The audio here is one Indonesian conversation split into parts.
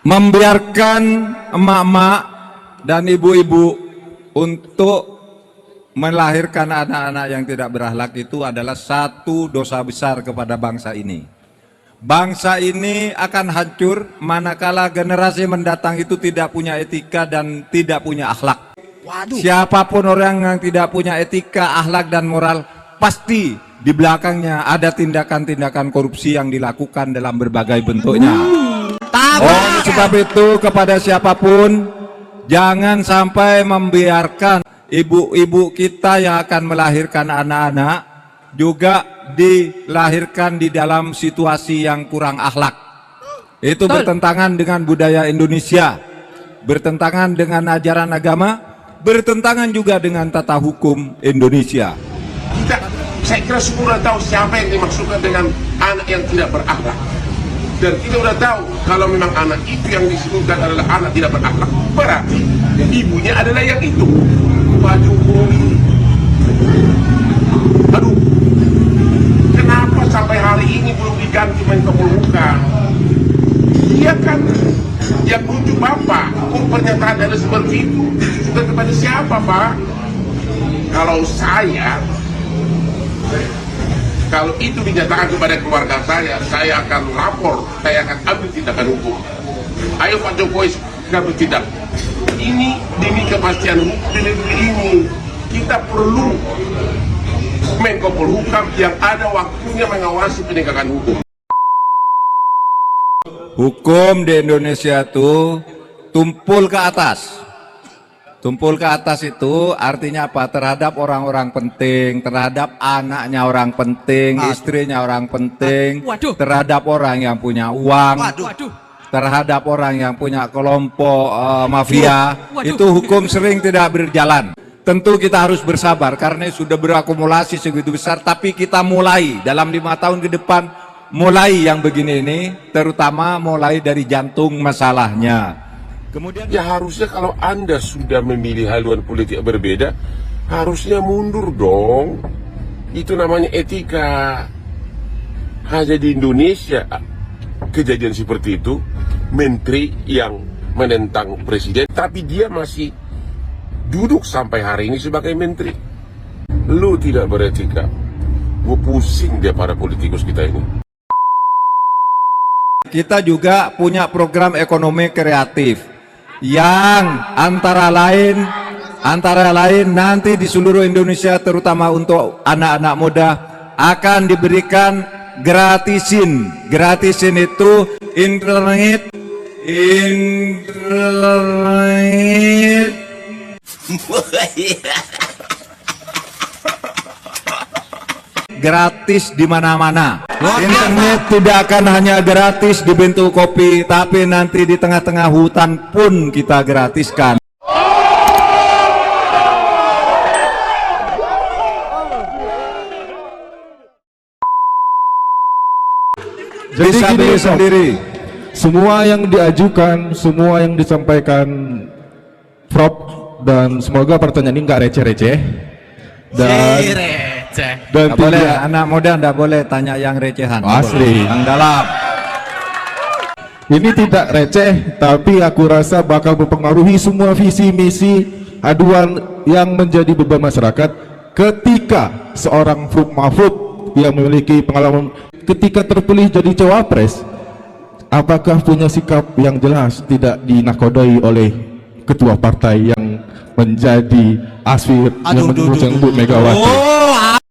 membiarkan emak-emak dan ibu-ibu untuk melahirkan anak-anak yang tidak berakhlak itu adalah satu dosa besar kepada bangsa ini. Bangsa ini akan hancur manakala generasi mendatang itu tidak punya etika dan tidak punya akhlak. Waduh. Siapapun orang yang tidak punya etika, akhlak dan moral, pasti di belakangnya ada tindakan-tindakan korupsi yang dilakukan dalam berbagai bentuknya. Oleh sebab itu kepada siapapun, jangan sampai membiarkan ibu-ibu kita yang akan melahirkan anak-anak juga dilahirkan di dalam situasi yang kurang akhlak. Itu bertentangan dengan budaya Indonesia, bertentangan dengan ajaran agama, bertentangan juga dengan tata hukum Indonesia. Saya kira semua tahu siapa yang dimaksudkan dengan anak yang tidak berakhlak. Dan kita sudah tahu kalau memang anak itu yang disebutkan adalah anak tidak berakhlak, berarti ibunya adalah yang itu. Pak Jokowi, aduh, kenapa sampai hari ini belum diganti Menko Polhukam? Dia kan yang tunjuk Bapak, kok pernyataan ada seperti itu ditujukan kepada siapa, Pak? Kalau itu dinyatakan kepada keluarga saya akan lapor, saya akan ambil tindakan hukum. Ayo Pak Jokowi segera bertindak. Ini demi kepastian hukum di negeri ini. Kita perlu Menko Polhukam yang ada waktunya mengawasi penegakan hukum. Hukum di Indonesia itu tumpul ke atas. Tumpul ke atas itu artinya apa? Terhadap orang-orang penting, terhadap anaknya orang penting, istrinya orang penting, terhadap orang yang punya uang, terhadap orang yang punya kelompok mafia. Itu hukum sering tidak berjalan. Tentu kita harus bersabar karena sudah berakumulasi segitu besar, tapi kita mulai dalam 5 tahun ke depan, mulai yang begini ini, terutama mulai dari jantung masalahnya. Kemudian ya harusnya kalau Anda sudah memilih haluan politik berbeda, harusnya mundur dong. Itu namanya etika. Hanya di Indonesia kejadian seperti itu, menteri yang menentang presiden, tapi dia masih duduk sampai hari ini sebagai menteri. Lu tidak beretika. Gue pusing dia para politikus kita ini. Kita juga punya program ekonomi kreatif yang antara lain nanti di seluruh Indonesia terutama untuk anak-anak muda akan diberikan gratisin itu internet gratis di mana-mana. Internet tidak akan hanya gratis di bentuk kopi, tapi nanti di tengah-tengah hutan pun kita gratiskan. Jadi bisa gini, beli sendiri. Semua yang diajukan, semua yang disampaikan Prof, dan semoga pertanyaan ini nggak receh-receh dan Nggak boleh, anak muda nggak boleh tanya yang recehan. Asli. Yang dalam. Ini tidak receh, tapi aku rasa bakal mempengaruhi semua visi misi aduan yang menjadi beban masyarakat ketika seorang Prof Mahfud yang memiliki pengalaman ketika terpilih jadi cawapres, apakah punya sikap yang jelas tidak dinakodai oleh ketua partai yang menjadi asli yang menyebut Megawati.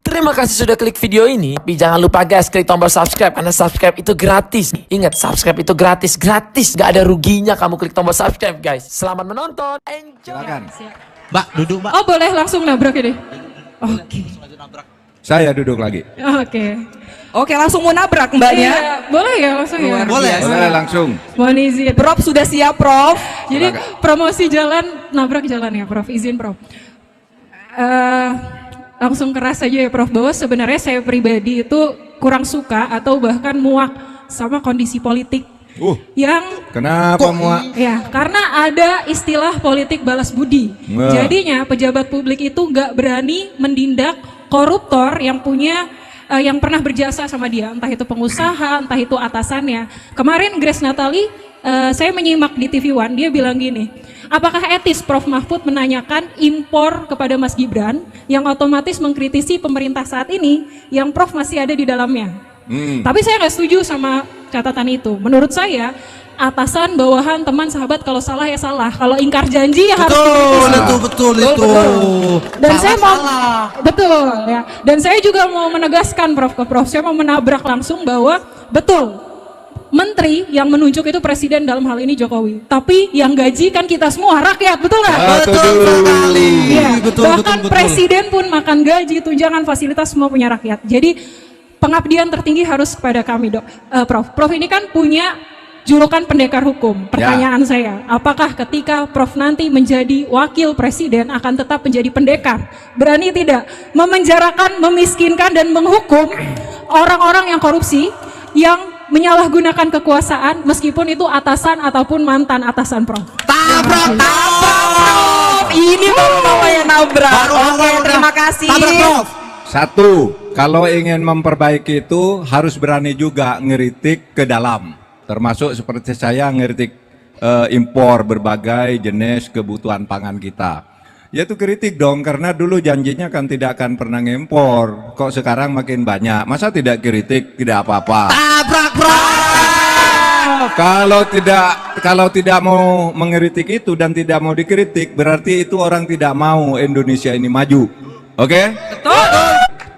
Terima kasih sudah klik video ini. Tapi jangan lupa guys, klik tombol subscribe karena subscribe itu gratis. Ingat, subscribe itu gratis, gak ada ruginya kamu klik tombol subscribe guys. Selamat menonton. Enjoy. Silakan. Mbak, duduk Mbak. Oh boleh langsung nabrak ini? Oke. Saya duduk lagi. Oke, langsung mau nabrak mbaknya? Iya, boleh ya langsung ya? Boleh. Boleh langsung. Mohon izin. Prof sudah siap Prof. Jadi promosi jalan, nabrak jalan ya Prof. Izin Prof. Langsung keras saja ya Prof, bahwa sebenarnya saya pribadi itu kurang suka atau bahkan muak sama kondisi politik yang Kenapa muak? ya karena ada istilah politik balas budi. Jadinya pejabat publik itu nggak berani menindak koruptor yang punya yang pernah berjasa sama dia, entah itu pengusaha, entah itu atasannya. Kemarin Grace Natali saya menyimak di TV One, dia bilang gini, apakah etis Prof Mahfud menanyakan impor kepada Mas Gibran yang otomatis mengkritisi pemerintah saat ini yang Prof masih ada di dalamnya. Tapi saya nggak setuju sama catatan itu. Menurut saya, atasan, bawahan, teman, sahabat, kalau salah ya salah. Kalau ingkar janji ya harus dikritisi. Betul. Dan saya mau betul ya. Dan saya juga mau menegaskan Prof ke Prof, saya mau menabrak langsung bahwa betul. Menteri yang menunjuk itu presiden, dalam hal ini Jokowi. Tapi yang gaji kan kita semua rakyat, betul nggak? Betul sekali. Iya. Betul, Bahkan presiden pun makan gaji, tunjangan, fasilitas semua punya rakyat. Jadi pengabdian tertinggi harus kepada kami, Prof. Prof ini kan punya julukan pendekar hukum. Pertanyaan saya, apakah ketika Prof nanti menjadi wakil presiden akan tetap menjadi pendekar? Berani tidak memenjarakan, memiskinkan, dan menghukum orang-orang yang korupsi, yang menyalahgunakan kekuasaan meskipun itu atasan ataupun mantan atasan, Prof? Tabrak. Ini baru namanya nabrak. Oke, terima kasih. Tabrak, Prof. Satu, kalau ingin memperbaiki itu harus berani juga ngeritik ke dalam. Termasuk seperti saya ngeritik impor berbagai jenis kebutuhan pangan kita. Ya itu kritik dong, karena dulu janjinya kan tidak akan pernah ngimpor. Kok sekarang makin banyak? Masa tidak kritik, tidak apa-apa? Tabrak, Prof. Kalau tidak mau mengkritik itu dan tidak mau dikritik, berarti itu orang tidak mau Indonesia ini maju. Oke?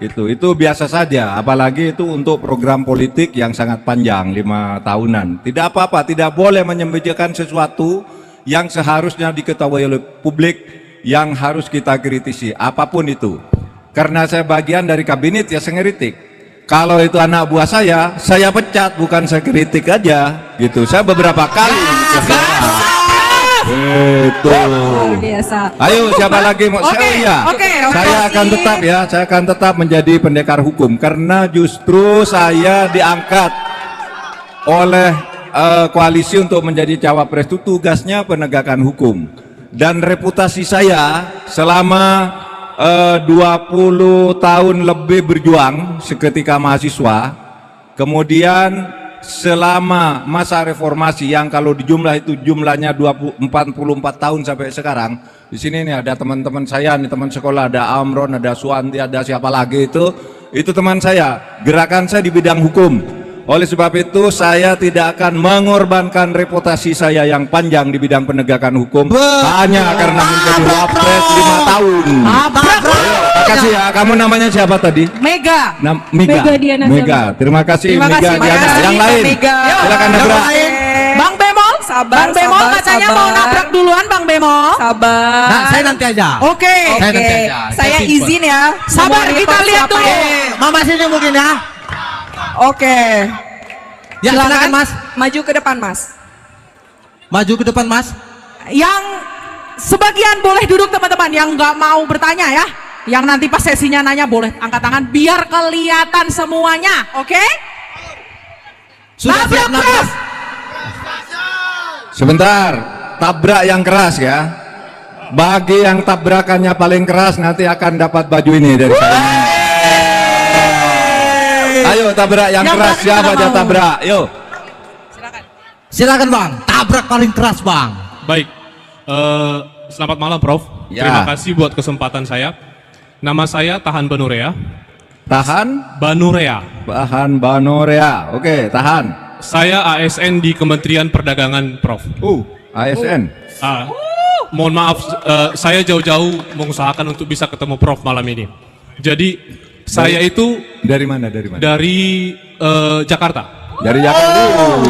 Betul. Itu biasa saja, apalagi itu untuk program politik yang sangat panjang, 5 tahunan. Tidak apa-apa, tidak boleh menyembunyikan sesuatu yang seharusnya diketahui oleh publik, yang harus kita kritisi, apapun itu. Karena saya bagian dari kabinet ya saya ngeritik. Kalau itu anak buah saya pecat, bukan saya kritik aja gitu. Saya beberapa kali itu. Biasa. Ayo siapa lagi mau saya akan tetap menjadi pendekar hukum, karena justru saya diangkat oleh koalisi untuk menjadi cawapres, itu tugasnya penegakan hukum. Dan reputasi saya selama 20 tahun lebih berjuang seketika mahasiswa, kemudian selama masa reformasi yang kalau dijumlah itu jumlahnya 44 tahun sampai sekarang. Di sini nih ada teman-teman saya nih, teman sekolah, ada Amron, ada Suwanti, ada siapa lagi itu teman saya. Gerakan saya di bidang hukum. Oleh sebab itu saya tidak akan mengorbankan reputasi saya yang panjang di bidang penegakan hukum hanya karena menjadi wapres 5 tahun. Makasih ya. Kamu namanya siapa tadi? Mega. Mega Diana. Terima kasih Mega Diana. Yang lain silakan nabrak. Bang Bemol, Bang Bemol katanya mau nabrak duluan, Bang Bemol. Sabar. Nah, saya nanti aja. Oke. Saya izin ya. Sabar, kita lihat dulu. Mama sini mungkin ya. Oke. Ya, silakan Mas. Maju ke depan, Mas. Maju ke depan Mas. Yang sebagian boleh duduk, teman-teman. Yang nggak mau bertanya ya. Yang nanti pas sesinya nanya boleh angkat tangan biar kelihatan semuanya. Oke? Sudah siap nabrak. Sebentar, tabrak yang keras ya. Bagi yang tabrakannya paling keras nanti akan dapat baju ini dari saya. Ayo tabrak yang keras, siapa aja tabrak, yuk. Silakan Bang, tabrak paling keras Bang. Baik, selamat malam Prof. Ya. Terima kasih buat kesempatan saya. Nama saya Tahan Banurea. Tahan? Banurea. Bahan Banorea, oke tahan. Saya ASN di Kementerian Perdagangan Prof. ASN. Mohon maaf, saya jauh-jauh mengusahakan untuk bisa ketemu Prof malam ini. Jadi saya itu Dari mana? Dari mana? dari Jakarta. Dari Jakarta.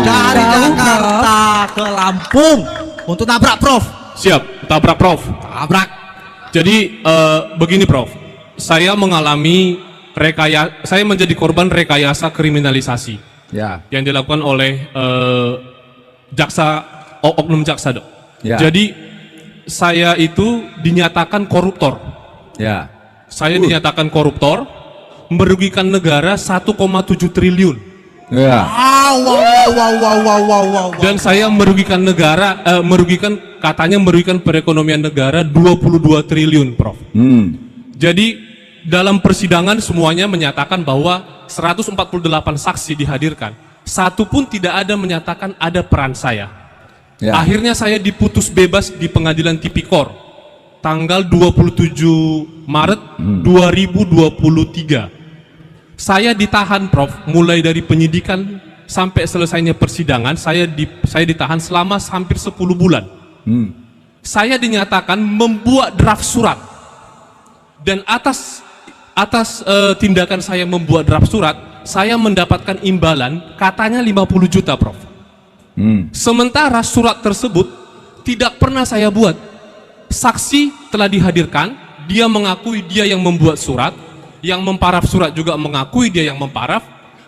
Dari Jakarta ke Lampung untuk nabrak Prof. Siap, tabrak Prof. Tabrak. Jadi begini Prof, saya mengalami saya menjadi korban rekayasa kriminalisasi Ya. yang dilakukan oleh oknum jaksa dok. Ya. Jadi saya itu dinyatakan koruptor. Ya. Saya dinyatakan koruptor, merugikan negara 1,7 triliun. Ya. Wow. Dan saya merugikan negara, katanya merugikan perekonomian negara 22 triliun, Prof. Jadi dalam persidangan semuanya menyatakan bahwa 148 saksi dihadirkan. Satu pun tidak ada menyatakan ada peran saya. Ya. Akhirnya saya diputus bebas di pengadilan Tipikor tanggal 27 Maret 2023. Saya ditahan, Prof, mulai dari penyidikan sampai selesainya persidangan. Saya ditahan selama hampir 10 bulan. Saya dinyatakan membuat draft surat, dan atas tindakan saya membuat draft surat, saya mendapatkan imbalan katanya 50 juta, Prof. Sementara surat tersebut tidak pernah saya buat. Saksi telah dihadirkan, dia mengakui dia yang membuat surat, yang memparaf surat juga mengakui dia yang memparaf,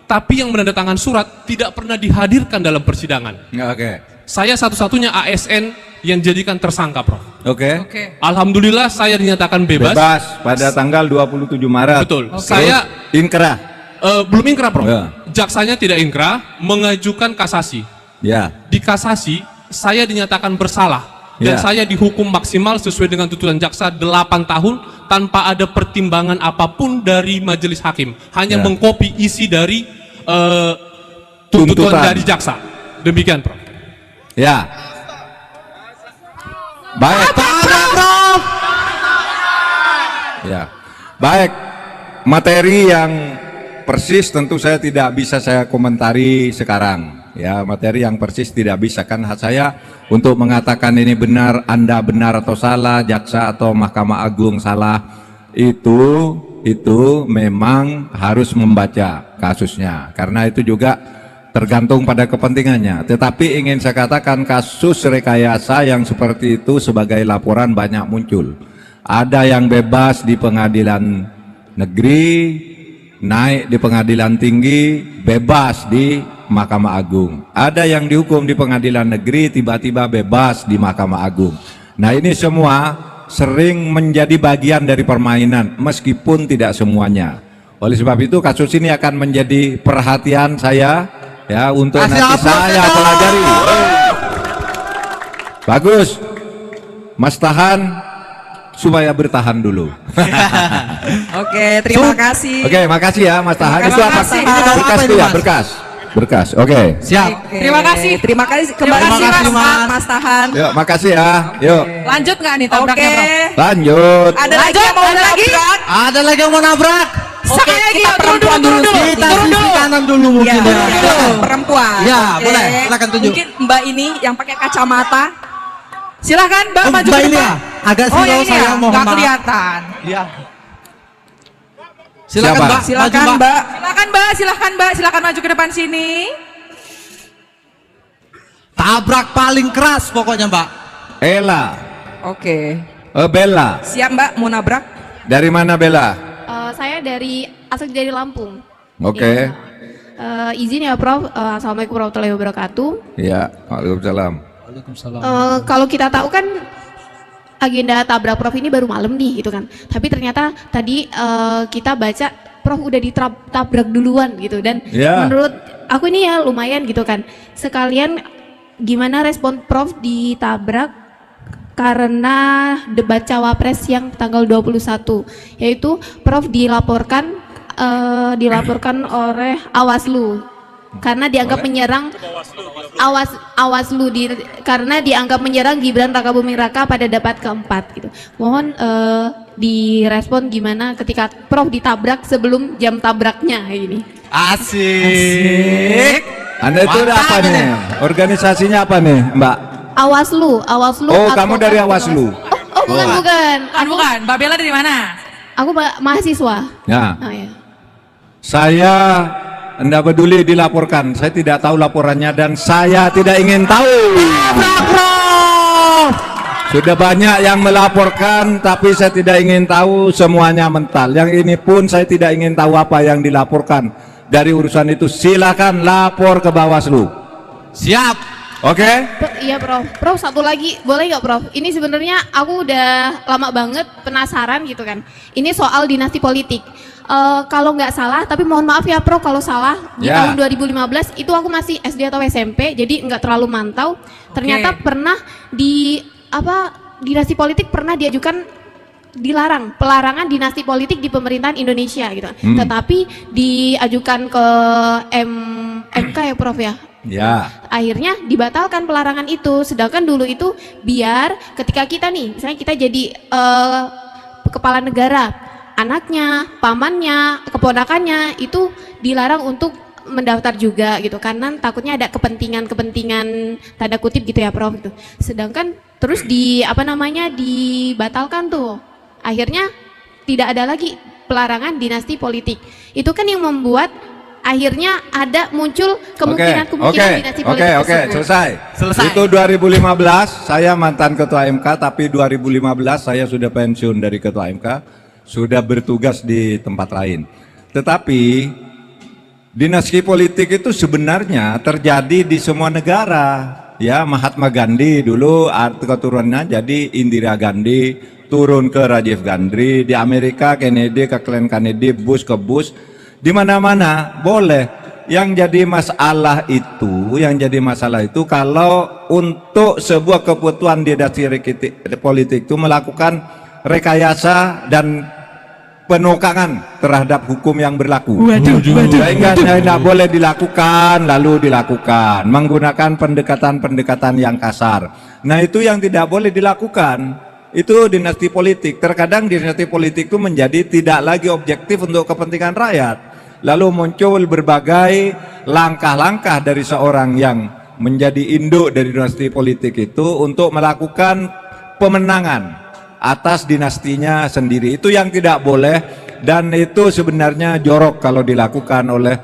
tapi yang menandatangan surat tidak pernah dihadirkan dalam persidangan. Oke. Saya satu-satunya ASN yang jadikan tersangka, Prof. Oke. Alhamdulillah saya dinyatakan bebas. Bebas pada tanggal 27 Maret. Betul. Terus Saya inkrah. belum inkrah, Prof. Ya. Jaksanya tidak inkrah, mengajukan kasasi. Ya. Di kasasi saya dinyatakan bersalah. Dan Ya. saya dihukum maksimal sesuai dengan tuntutan jaksa 8 tahun tanpa ada pertimbangan apapun dari majelis hakim. Hanya Ya. mengkopi isi dari tuntutan dari jaksa. Demikian, Prof. Ya. Baik. Ya. Baik. Materi yang persis tentu saya tidak bisa saya komentari sekarang. Ya, materi yang persis tidak bisa, kan hak saya untuk mengatakan ini benar, Anda benar atau salah, jaksa atau Mahkamah Agung salah, itu memang harus membaca kasusnya, karena itu juga tergantung pada kepentingannya. Tetapi ingin saya katakan, kasus rekayasa yang seperti itu sebagai laporan banyak muncul. Ada yang bebas di pengadilan negeri, naik di pengadilan tinggi, bebas di Mahkamah Agung. Ada yang dihukum di pengadilan negeri, tiba-tiba bebas di Mahkamah Agung. Nah, ini semua sering menjadi bagian dari permainan, meskipun tidak semuanya. Oleh sebab itu kasus ini akan menjadi perhatian saya, ya, untuk nanti saya pelajari. Bagus, Mas tahan supaya bertahan dulu. Oke, terima kasih. Oke, makasih ya Mas tahan. Terima Itu apa? kasih. Berkas itu ya, berkas. Oke. Siap. Terima kasih. Terima kasih kembali Terima kasih, Mas Tahan. Yuk, makasih ya. Yuk, Lanjut nggak nih tabraknya, Prof? lanjut. Ada lagi yang mau nabrak? Ada lagi yang mau nabrak? Sekali lagi, turun dulu. Kita Turun sisi dulu. kanan dulu mungkin ya. Perempuan. Ya, Oke. boleh. Silakan tunjuk. Mungkin Mbak ini yang pakai kacamata. Silakan Mbak Oh, maju Mbak ke ini depan. ya? Agak Oh, yang silau ini saya, ya? mohon Nggak maaf. kelihatan. Iya. Silakan, Siapa? Mbak. Silakan Maju, Mbak. Silakan maju ke depan sini. Tabrak paling keras pokoknya, Mbak. Ella, Oke. Bella. Siap Mbak, mau nabrak? Dari mana Bella? Saya asal dari Lampung. Oke. Ya. Izin ya Prof. Assalamualaikum warahmatullahi wabarakatuh. Ya, Waalaikumsalam. Kalau kita tahu kan agenda tabrak Prof ini baru malam nih gitu kan. Tapi ternyata tadi kita baca Prof udah ditabrak duluan gitu, dan Ya. menurut aku ini ya lumayan gitu kan. Sekalian gimana respon Prof ditabrak karena debat cawapres yang tanggal 21, yaitu Prof dilaporkan oleh Awaslu karena dianggap menyerang karena dianggap menyerang Gibran Rakabuming Raka pada debat keempat gitu. Mohon direspon gimana ketika Prof ditabrak sebelum jam tabraknya kayak gini. Asik. Anda itu Mantap apa ini. nih? Organisasinya apa nih, Mbak? Awaslu. Oh, kamu dari Awaslu. Oh, bukan. Bukan. Mbak Bella dari mana? Aku mahasiswa. Ya. Oh, ya. Saya Anda peduli dilaporkan. Saya tidak tahu laporannya dan saya tidak ingin tahu. Sudah banyak yang melaporkan, tapi saya tidak ingin tahu, semuanya mental. Yang ini pun saya tidak ingin tahu apa yang dilaporkan. Dari urusan itu silakan lapor ke Bawaslu. Siap. Oke? Iya Prof. Prof satu lagi boleh nggak Prof? Ini sebenarnya aku udah lama banget penasaran gitu kan. Ini soal dinasti politik. Kalau nggak salah, tapi mohon maaf ya Prof kalau salah, di Ya. tahun 2015 itu aku masih SD atau SMP, jadi nggak terlalu mantau. Ternyata pernah dinasti politik pernah diajukan pelarangan dinasti politik di pemerintahan Indonesia gitu. Tetapi diajukan ke MK ya Prof ya. Ya. Akhirnya dibatalkan pelarangan itu. Sedangkan dulu itu biar ketika kita nih, misalnya kita jadi kepala negara, anaknya, pamannya, keponakannya itu dilarang untuk mendaftar juga gitu, karena takutnya ada kepentingan tanda kutip gitu ya Prof. Gitu. Sedangkan terus dibatalkan tuh. Akhirnya tidak ada lagi pelarangan dinasti politik. Itu kan yang membuat akhirnya ada muncul kemungkinan dinasti politik tersebut. Selesai. Itu 2015 saya mantan ketua MK, tapi 2015 saya sudah pensiun dari ketua MK, sudah bertugas di tempat lain. Tetapi dinasti politik itu sebenarnya terjadi di semua negara. Ya, Mahatma Gandhi dulu keturunannya jadi Indira Gandhi, turun ke Rajiv Gandhi, di Amerika Kennedy ke Clan Kennedy, Bush ke Bush, di mana-mana boleh. Yang jadi masalah itu kalau untuk sebuah kebutuhan dinasti politik itu melakukan rekayasa dan penokangan terhadap hukum yang berlaku. Sehingga tidak boleh dilakukan lalu dilakukan menggunakan pendekatan-pendekatan yang kasar. Nah, itu yang tidak boleh dilakukan. Itu dinasti politik. Terkadang dinasti politik itu menjadi tidak lagi objektif untuk kepentingan rakyat. Lalu muncul berbagai langkah-langkah dari seorang yang menjadi induk dari dinasti politik itu untuk melakukan pemenangan atas dinastinya sendiri. Itu yang tidak boleh, dan itu sebenarnya jorok kalau dilakukan oleh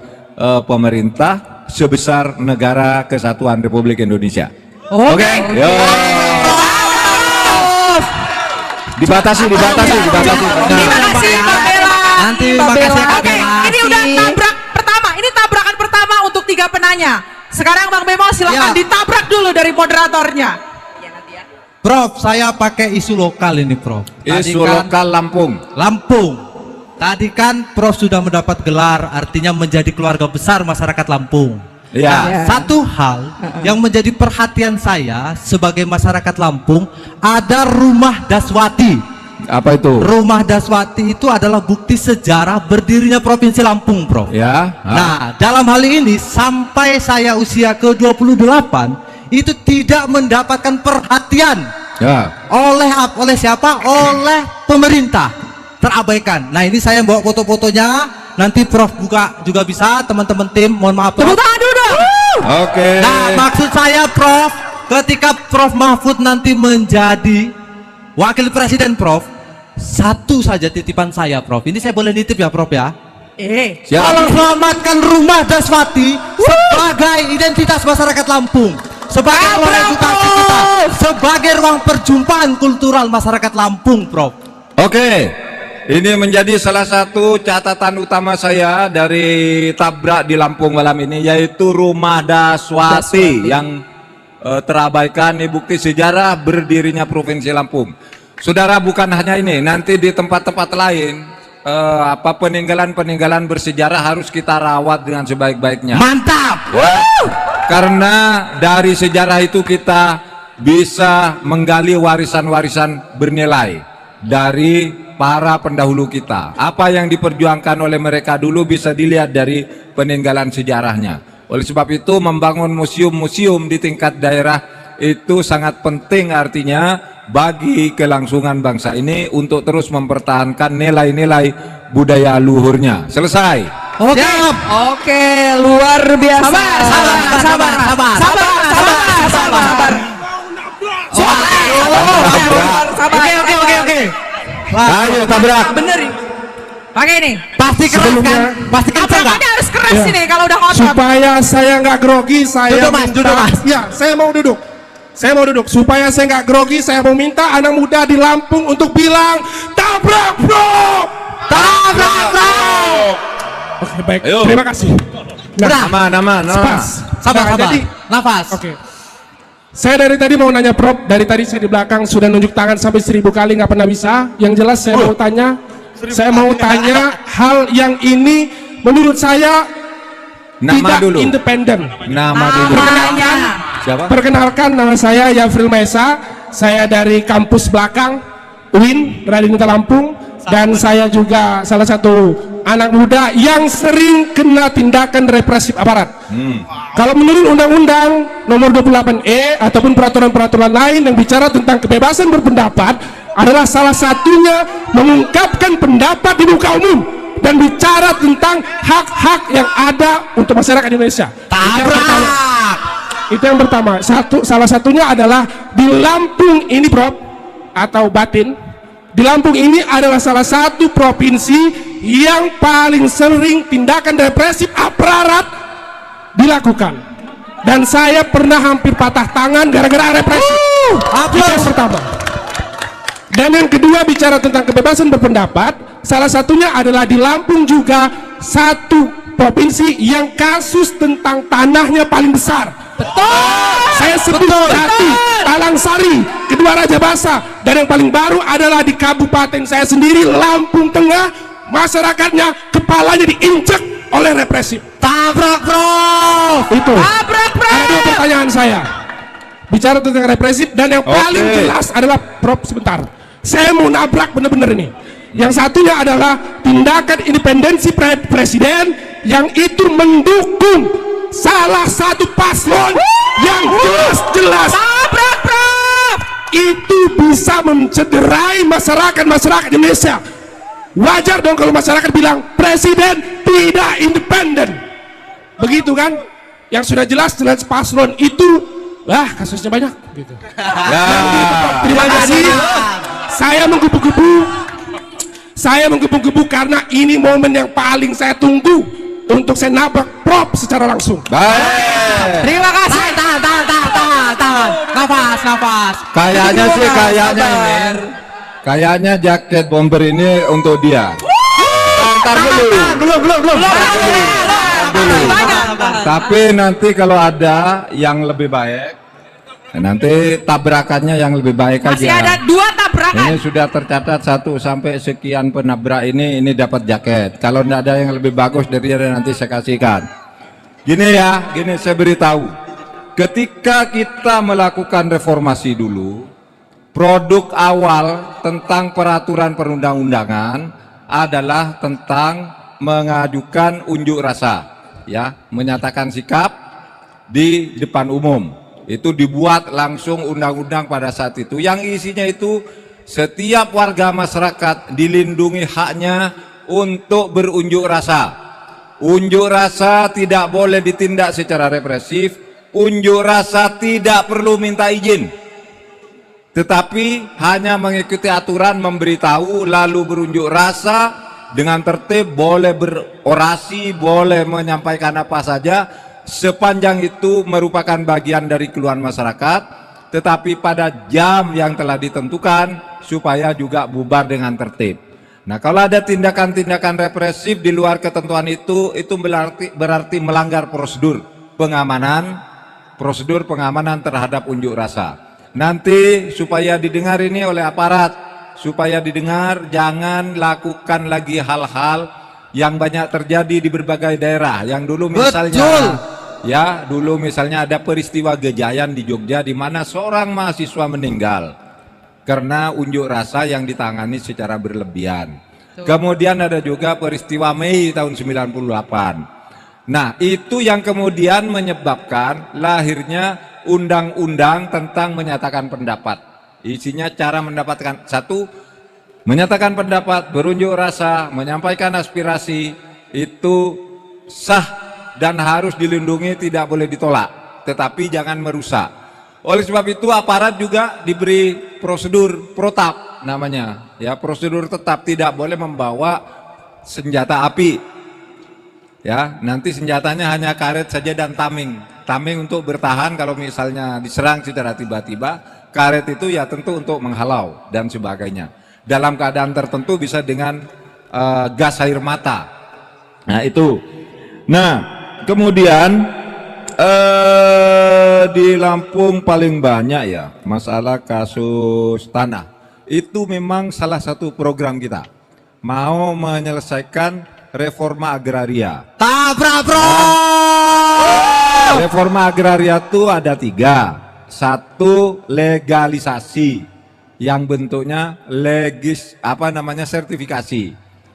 pemerintah sebesar Negara Kesatuan Republik Indonesia. Oke. Yo. Dibatasi. Terima kasih Mbak Bella. Nanti makasih Kak Oke, Bella. ini udah tabrak pertama. Ini tabrakan pertama untuk 3 penanya. Sekarang Bang Bemo silakan ditabrak dulu dari moderatornya. Prof, saya pakai isu lokal ini Prof. Isu lokal Lampung. Tadi kan Prof sudah mendapat gelar, artinya menjadi keluarga besar masyarakat Lampung. Ya. Satu hal yang menjadi perhatian saya sebagai masyarakat Lampung, ada Rumah Daswati. Apa itu? Rumah Daswati itu adalah bukti sejarah berdirinya Provinsi Lampung, Prof. Ya. Nah, dalam hal ini sampai saya usia ke-28 itu tidak mendapatkan perhatian oleh siapa? Oleh pemerintah, terabaikan. Nah, ini saya bawa foto-fotonya, nanti Prof buka juga bisa, teman-teman tim, mohon maaf Prof. Oke. Nah, maksud saya Prof, ketika Prof Mahfud nanti menjadi wakil presiden Prof, satu saja titipan saya Prof, ini saya boleh nitip ya Prof ya? Tolong selamatkan Rumah Daswati sebagai identitas masyarakat Lampung, sebagai ruang edukasi kita, sebagai ruang perjumpaan kultural masyarakat Lampung, Prof. Oke, ini menjadi salah satu catatan utama saya dari tabrak di Lampung malam ini, yaitu Rumah Daswati yang terabaikan. Ini bukti sejarah berdirinya Provinsi Lampung. Saudara, bukan hanya ini, nanti di tempat-tempat lain peninggalan-peninggalan bersejarah harus kita rawat dengan sebaik-baiknya. Mantap. Karena dari sejarah itu kita bisa menggali warisan-warisan bernilai dari para pendahulu kita. Apa yang diperjuangkan oleh mereka dulu bisa dilihat dari peninggalan sejarahnya. Oleh sebab itu membangun museum-museum di tingkat daerah itu sangat penting, artinya bagi kelangsungan bangsa ini untuk terus mempertahankan nilai-nilai budaya luhurnya. Selesai. Oke, luar biasa. Sabar. Oke. Ayo tabrak. Bener. Pakai ini. Pasti keras kan? Pasti keras enggak? Tabrakannya harus keras ini kalau udah ngotot. Supaya saya nggak grogi, saya duduk mas. Ya, saya mau duduk. Supaya saya nggak grogi, saya mau minta anak muda di Lampung untuk bilang tabrak bro. Oke, baik. Ayo. Terima kasih. Aman. Sabar. Jadi, Nafas. Oke. Saya dari tadi mau nanya Prof, dari tadi saya di belakang sudah nunjuk tangan sampai 1000 kali nggak pernah bisa. Yang jelas saya mau tanya hal yang ini menurut saya tidak independen. Nama dulu. Siapa? Perkenalkan, nama saya Yafril Mesa. Saya dari kampus belakang UIN Radinata Lampung, dan saya juga salah satu anak muda yang sering kena tindakan represif aparat. Kalau menurut Undang-Undang Nomor 28E ataupun peraturan-peraturan lain yang bicara tentang kebebasan berpendapat adalah salah satunya mengungkapkan pendapat di muka umum dan bicara tentang hak-hak yang ada untuk masyarakat Indonesia. Itu yang pertama. Salah satunya adalah di Lampung ini, Prof, atau Batin. Di Lampung ini adalah salah satu provinsi yang paling sering tindakan represif aparat dilakukan. Dan saya pernah hampir patah tangan gara-gara represif. Itu yang pertama. Dan yang kedua, bicara tentang kebebasan berpendapat, salah satunya adalah di Lampung juga satu provinsi yang kasus tentang tanahnya paling besar. Saya sebut Jati, Talangsari, kedua Raja Basa, dan yang paling baru adalah di kabupaten saya sendiri, Lampung Tengah. Masyarakatnya kepalanya diinjek oleh represif. Tabrak, Prof. Itu. Ada dua pertanyaan saya. Bicara tentang represif dan yang paling jelas adalah, Prof, sebentar. Saya mau nabrak bener-bener ini. Yang satunya adalah tindakan independensi presiden yang itu mendukung salah satu paslon yang jelas-jelas itu bisa mencederai masyarakat Indonesia. Wajar dong kalau masyarakat bilang presiden tidak independen. Begitu kan? Yang sudah jelas-jelas paslon itu kasusnya banyak gitu. Terima kasih. Saya menggebu-gebu karena ini momen yang paling saya tunggu untuk saya nabrak Prof secara langsung. Baik. Terima kasih. Tahan. Nafas. Kayaknya sih kayaknya jaket bomber ini untuk dia. Ntar dulu. Belum. Tapi nanti kalau ada yang lebih baik, nanti tabrakannya yang lebih baik aja. Masih ada 2 tabrakan. Ini sudah tercatat 1 sampai sekian penabrak ini dapat jaket. Kalau tidak ada yang lebih bagus dari dia nanti saya kasihkan. Gini saya beritahu. Ketika kita melakukan reformasi dulu, produk awal tentang peraturan perundang-undangan adalah tentang mengajukan unjuk rasa, menyatakan sikap di depan umum. Itu dibuat langsung undang-undang pada saat itu, yang isinya itu setiap warga masyarakat dilindungi haknya untuk berunjuk rasa. Unjuk rasa tidak boleh ditindak secara represif, unjuk rasa tidak perlu minta izin, tetapi hanya mengikuti aturan, memberitahu lalu berunjuk rasa dengan tertib, boleh berorasi, boleh menyampaikan apa saja sepanjang itu merupakan bagian dari keluhan masyarakat, tetapi pada jam yang telah ditentukan supaya juga bubar dengan tertib. Nah, kalau ada tindakan-tindakan represif di luar ketentuan itu berarti melanggar prosedur pengamanan terhadap unjuk rasa. Nanti supaya didengar ini oleh aparat, supaya didengar, jangan lakukan lagi hal-hal yang banyak terjadi di berbagai daerah. Yang dulu misalnya, dulu misalnya ada peristiwa Gejayan di Jogja di mana seorang mahasiswa meninggal karena unjuk rasa yang ditangani secara berlebihan. Kemudian ada juga peristiwa Mei tahun 98. Nah, itu yang kemudian menyebabkan lahirnya undang-undang tentang menyatakan pendapat. Isinya cara mendapatkan menyatakan pendapat, berunjuk rasa, menyampaikan aspirasi itu sah dan harus dilindungi, tidak boleh ditolak, tetapi jangan merusak. Oleh sebab itu aparat juga diberi prosedur protap namanya, prosedur tetap, tidak boleh membawa senjata api. Nanti senjatanya hanya karet saja dan tameng untuk bertahan kalau misalnya diserang secara tiba-tiba. Karet itu tentu untuk menghalau dan sebagainya. Dalam keadaan tertentu bisa dengan gas air mata. Nah itu. Nah kemudian di Lampung paling banyak masalah kasus tanah. Itu memang salah satu program kita. Mau menyelesaikan reforma agraria. Reforma agraria itu ada 3. 1, legalisasi yang bentuknya sertifikasi.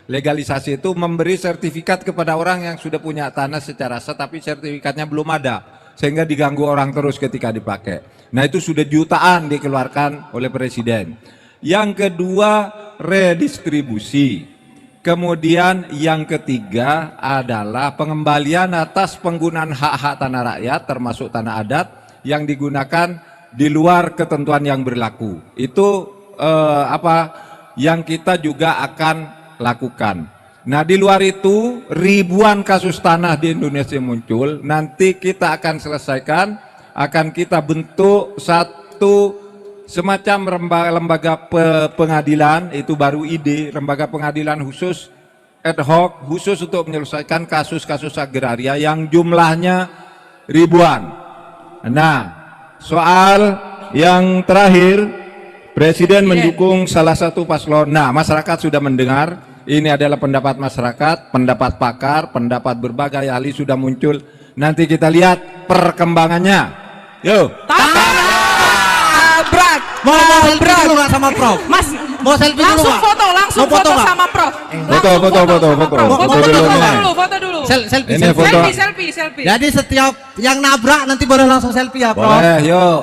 Legalisasi itu memberi sertifikat kepada orang yang sudah punya tanah secara sah, tapi sertifikatnya belum ada, sehingga diganggu orang terus ketika dipakai. Nah, itu sudah jutaan dikeluarkan oleh Presiden. Yang kedua, redistribusi. Kemudian yang ketiga adalah pengembalian atas penggunaan hak-hak tanah rakyat, termasuk tanah adat, yang digunakan di luar ketentuan yang berlaku. Itu yang kita juga akan lakukan. Nah, di luar itu ribuan kasus tanah di Indonesia muncul. Nanti kita akan selesaikan, akan kita bentuk satu semacam lembaga pengadilan, itu baru ide, lembaga pengadilan khusus ad hoc khusus untuk menyelesaikan kasus-kasus agraria yang jumlahnya ribuan. Nah, soal yang terakhir, Presiden mendukung salah satu paslon. Nah, masyarakat sudah mendengar. Ini adalah pendapat masyarakat, pendapat pakar, pendapat berbagai ahli sudah muncul. Nanti kita lihat perkembangannya. Yuk. Tabrak. Mau selfie dulu nggak sama Prof? Mas, mau selfie dulu langsung nggak? langsung foto sama Prof. Foto dulu. Selfie. Ini foto. Selfie. Jadi setiap yang nabrak nanti boleh langsung selfie ya, Prof? Boleh, yuk.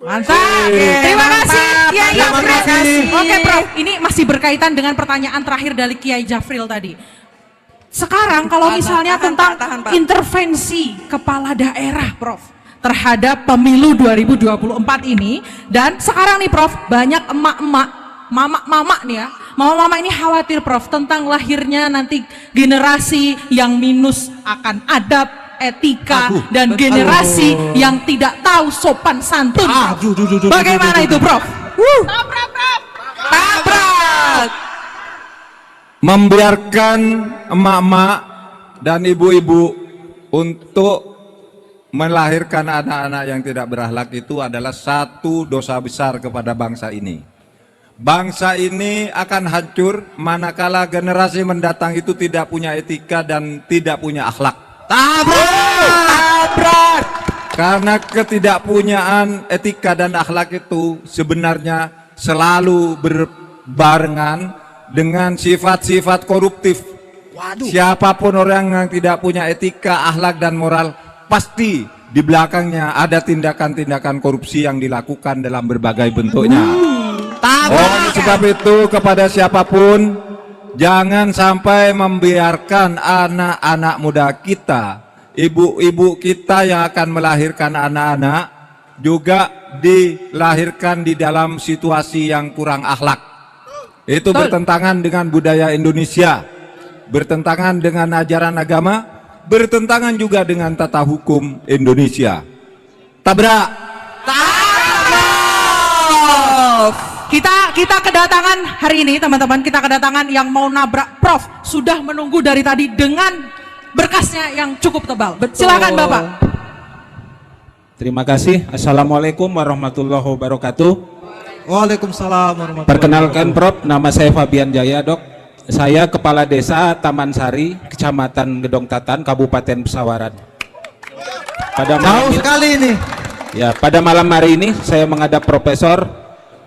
Mantap. Terima kasih Kiai Jafril. Oke, Prof. Ini masih berkaitan dengan pertanyaan terakhir dari Kiai Jafril tadi. Sekarang kalau misalnya tentang intervensi kepala daerah, Prof, terhadap pemilu 2024 ini, dan sekarang nih Prof, banyak emak-emak, mama-mama nih ya, mama-mama ini khawatir Prof tentang lahirnya nanti generasi yang minus akan adab, etika, dan generasi yang tidak tahu sopan santun. Bagaimana itu Prof? Tabrak, Prof! Tabrak! Membiarkan emak-emak dan ibu-ibu untuk melahirkan anak-anak yang tidak berakhlak itu adalah satu dosa besar kepada bangsa ini. Bangsa ini akan hancur manakala generasi mendatang itu tidak punya etika dan tidak punya akhlak. Tabrak! Karena ketidakpunyaan etika dan akhlak itu sebenarnya selalu berbarengan dengan sifat-sifat koruptif. Siapapun orang yang tidak punya etika, akhlak dan moral, pasti di belakangnya ada tindakan-tindakan korupsi yang dilakukan dalam berbagai bentuknya. Oleh sebab itu kepada siapapun, jangan sampai membiarkan anak-anak muda kita, ibu-ibu kita yang akan melahirkan anak-anak juga dilahirkan di dalam situasi yang kurang akhlak. Itu bertentangan dengan budaya Indonesia, bertentangan dengan ajaran agama, bertentangan juga dengan tata hukum Indonesia. Tabrak. Kita kedatangan hari ini teman-teman, kita kedatangan yang mau nabrak Prof, sudah menunggu dari tadi dengan berkasnya yang cukup tebal. Silakan Bapak. Terima kasih. Assalamualaikum warahmatullahi wabarakatuh. Waalaikumsalam warahmatullahi wabarakatuh. Perkenalkan Prof, nama saya Fabian Jaya, Dok. Saya Kepala Desa Taman Sari, Kecamatan Gedong Tatan, Kabupaten Pesawaran. Pada malam hari ini saya menghadap Profesor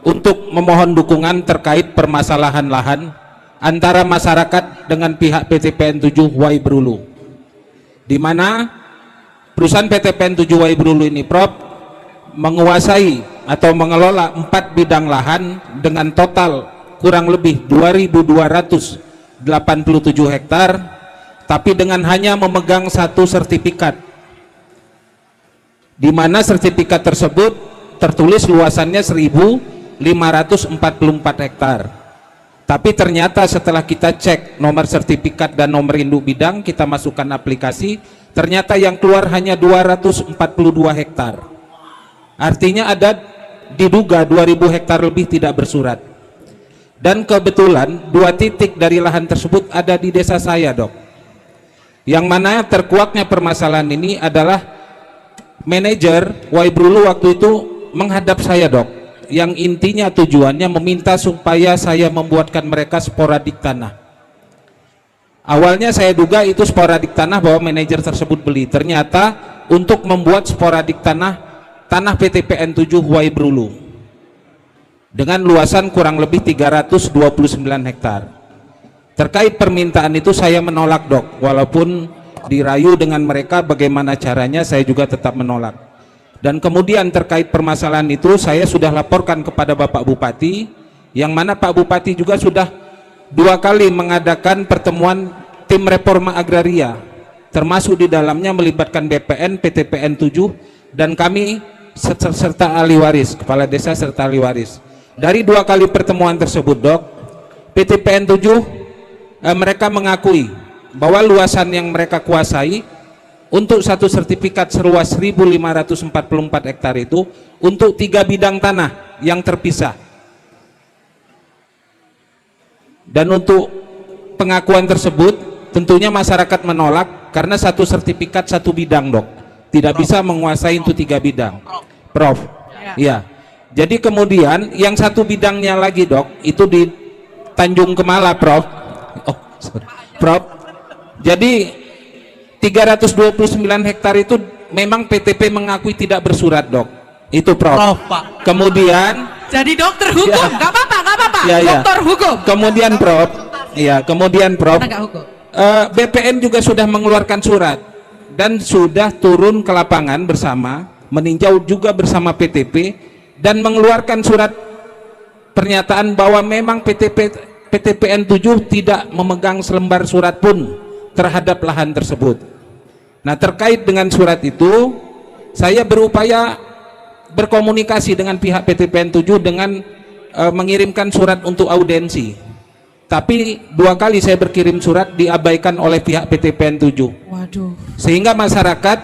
untuk memohon dukungan terkait permasalahan lahan antara masyarakat dengan pihak PT PN 7 Wai Brulu, di mana perusahaan PT PN 7 Wai Brulu ini Prof menguasai atau mengelola 4 bidang lahan dengan total kurang lebih 2.287 hektar, tapi dengan hanya memegang satu sertifikat, di mana sertifikat tersebut tertulis luasannya 1.544 hektar. Tapi ternyata setelah kita cek nomor sertifikat dan nomor induk bidang, kita masukkan aplikasi, ternyata yang keluar hanya 242 hektar. Artinya ada diduga 2.000 hektar lebih tidak bersurat. Dan kebetulan 2 titik dari lahan tersebut ada di desa saya, Dok. Yang mana terkuaknya permasalahan ini adalah manajer Wai Brulu waktu itu menghadap saya, Dok, yang intinya tujuannya meminta supaya saya membuatkan mereka sporadik tanah. Awalnya saya duga itu sporadik tanah bahwa manajer tersebut beli. Ternyata untuk membuat sporadik tanah PT PN 7 Wai Brulu. dengan luasan kurang lebih 329 hektar. Terkait permintaan itu saya menolak, Dok. Walaupun dirayu dengan mereka bagaimana caranya, saya juga tetap menolak. Dan kemudian terkait permasalahan itu saya sudah laporkan kepada Bapak Bupati, yang mana Pak Bupati juga sudah 2 kali mengadakan pertemuan tim reforma agraria, termasuk di dalamnya melibatkan BPN, PTPN 7, dan kami serta ahli waris, kepala desa serta ahli waris. Dari 2 kali pertemuan tersebut, Dok, PTPN 7 mereka mengakui bahwa luasan yang mereka kuasai untuk satu sertifikat seluas 1.544 hektar itu untuk 3 bidang tanah yang terpisah. Dan untuk pengakuan tersebut tentunya masyarakat menolak karena satu sertifikat 1 bidang, Dok. Tidak bisa menguasai untuk 3 bidang. Prof. Ya. Jadi kemudian yang 1 bidangnya lagi, Dok, itu di Tanjung Kemala, Prof. Oh, sorry. Prof. Jadi 329 hektar itu memang PTP mengakui tidak bersurat, Dok. Itu, Prof. Pak. Kemudian Jadi dokter hukum, nggak apa-apa, Ya, ya. dokter hukum. Kemudian, Prof. Iya, kemudian, Prof. Penegak hukum. BPN juga sudah mengeluarkan surat dan sudah turun ke lapangan bersama, meninjau juga bersama PTP dan mengeluarkan surat pernyataan bahwa memang PTPN 7 tidak memegang selembar surat pun terhadap lahan tersebut. Nah, terkait dengan surat itu saya berupaya berkomunikasi dengan pihak PTPN 7 dengan mengirimkan surat untuk audiensi, tapi 2 kali saya berkirim surat diabaikan oleh pihak PTPN 7. Waduh. Sehingga masyarakat